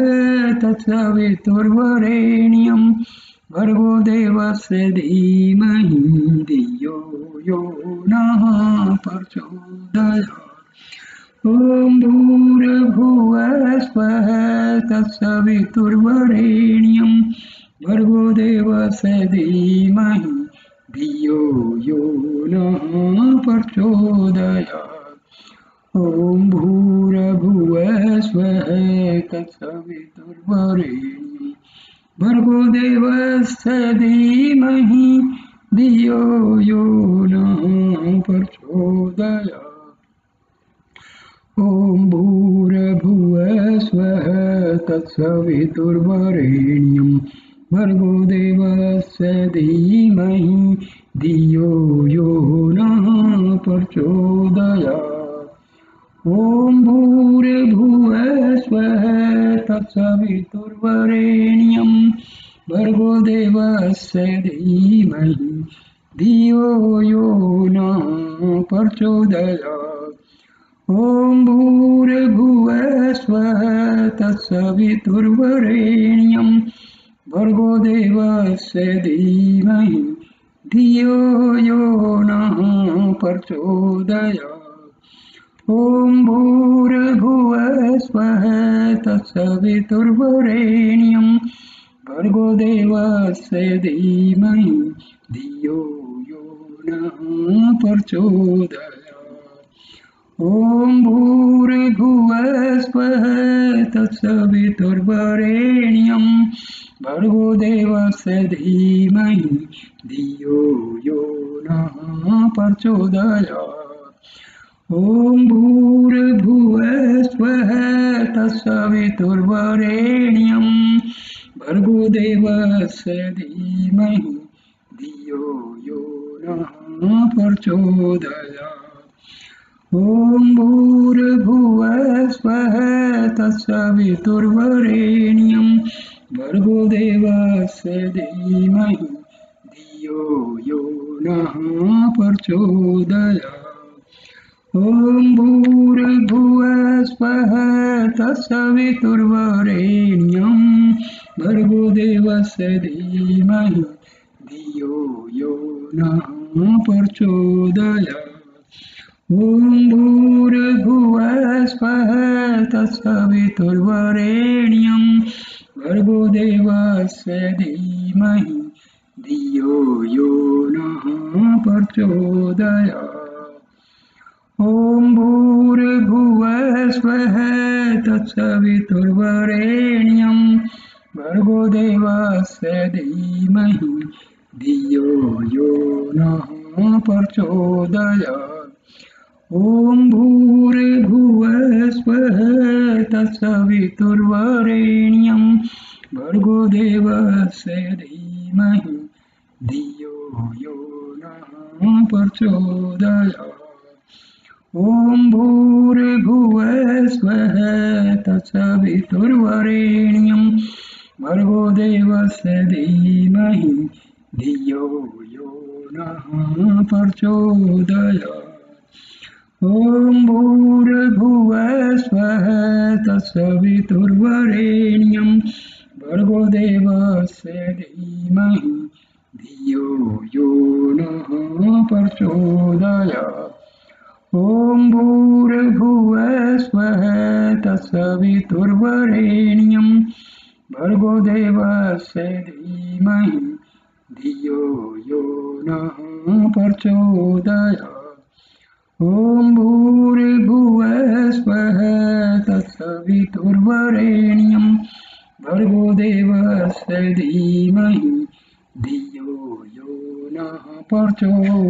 तत्सवितुर्वरेण्यं भर्गो देवस्य धीमहि धियो यो नः प्रचोदयात् ॐ भूर्भुवः स्वः तत्सवितुर्वरेण्यं भर्गो देवस्य धीमहि धियो यो नः प्रचोदयात् ॐ भूर्भुवः स्वः तत्सवितुर्वरेण्यं भर्गो देवस्य धीमहि धियो यो नः प्रचोदयात् ॐ भूर्भुवः स्वः तत्सवितुर्वरेण्यं भर्गो देवस्य धीमहि धियो यो नः प्रचोदयात् ॐ भूर्भुवः स्वः तत्सवितुर्वरेण्यं भर्गो देवस्य धीमहि धियो यो नः प्रचोदयात् ॐ भूर्भुवः स्वः तत्सवितुर्वरेण्यं भर्गो देवस्य धीमहि धियो यो नः प्रचोदयात् ॐ भूर्भुवः स्वः तत्सवितुर्वरेण्यं भर्गो देवस्य धीमहि धियो यो नः प्रचोदयात् ॐ भूर्भुवः स्वः तत्सवितुर्वरेण्यं भर्गो देवस्य धीमहि धियो यो नः प्रचोदयात् ॐ भूर्भुवः स्वः तत्सवितुर्वरेण्यं भर्गो देवस्य धीमहि धियो यो नः प्रचोदयात् ॐ भूर्भुवः स्वः तत्सवितुर्वरेण्यं भर्गो देवस्य धीमहि धियो यो नः प्रचोदयात् ॐ भूर्भुवः स्वः तत्सवितुर्वरेण्यं भर्गो देवस्य धीमहि धियो यो नः प्रचोदयात् ॐ भूर्भुवः स्वः तत्सवितुर्वरेण्यं भर्गो देवस्य धीमहि धियो यो नः प्रचोदयात् ॐ भूर्भुवः स्वः तत्सवितुर्वरेण्यं भर्गो देवस्य धीमहि धियो यो नः प्रचोदयात् ॐ भूर्भुवः स्वः तत्सवितुर्वरेण्यं भर्गो देवस्य धीमहि धियो यो नः प्रचोदयात् ॐ भूर्भुवः स्वः तत्सवितुर्वरेण्यं भर्गो देवस्य धीमहि धियो यो नः प्रचोदयात् ॐ भूर्भुवः स्वः तत्सवितुर्वरेण्यं भर्गो देवस्य धीमहि धियो यो नः प्रचोदयात् ॐ भूर्भुवः स्वः तत्सवितुर्वरेण्यं भर्गो देवस्य धीमहि धियो यो नः प्रचोदयात् ॐ भूर्भुवः स्वः तत्सवितुर्वरेण्यं भर्गो देवस्य धीमहि धियो यो नः प्रचोदयात्।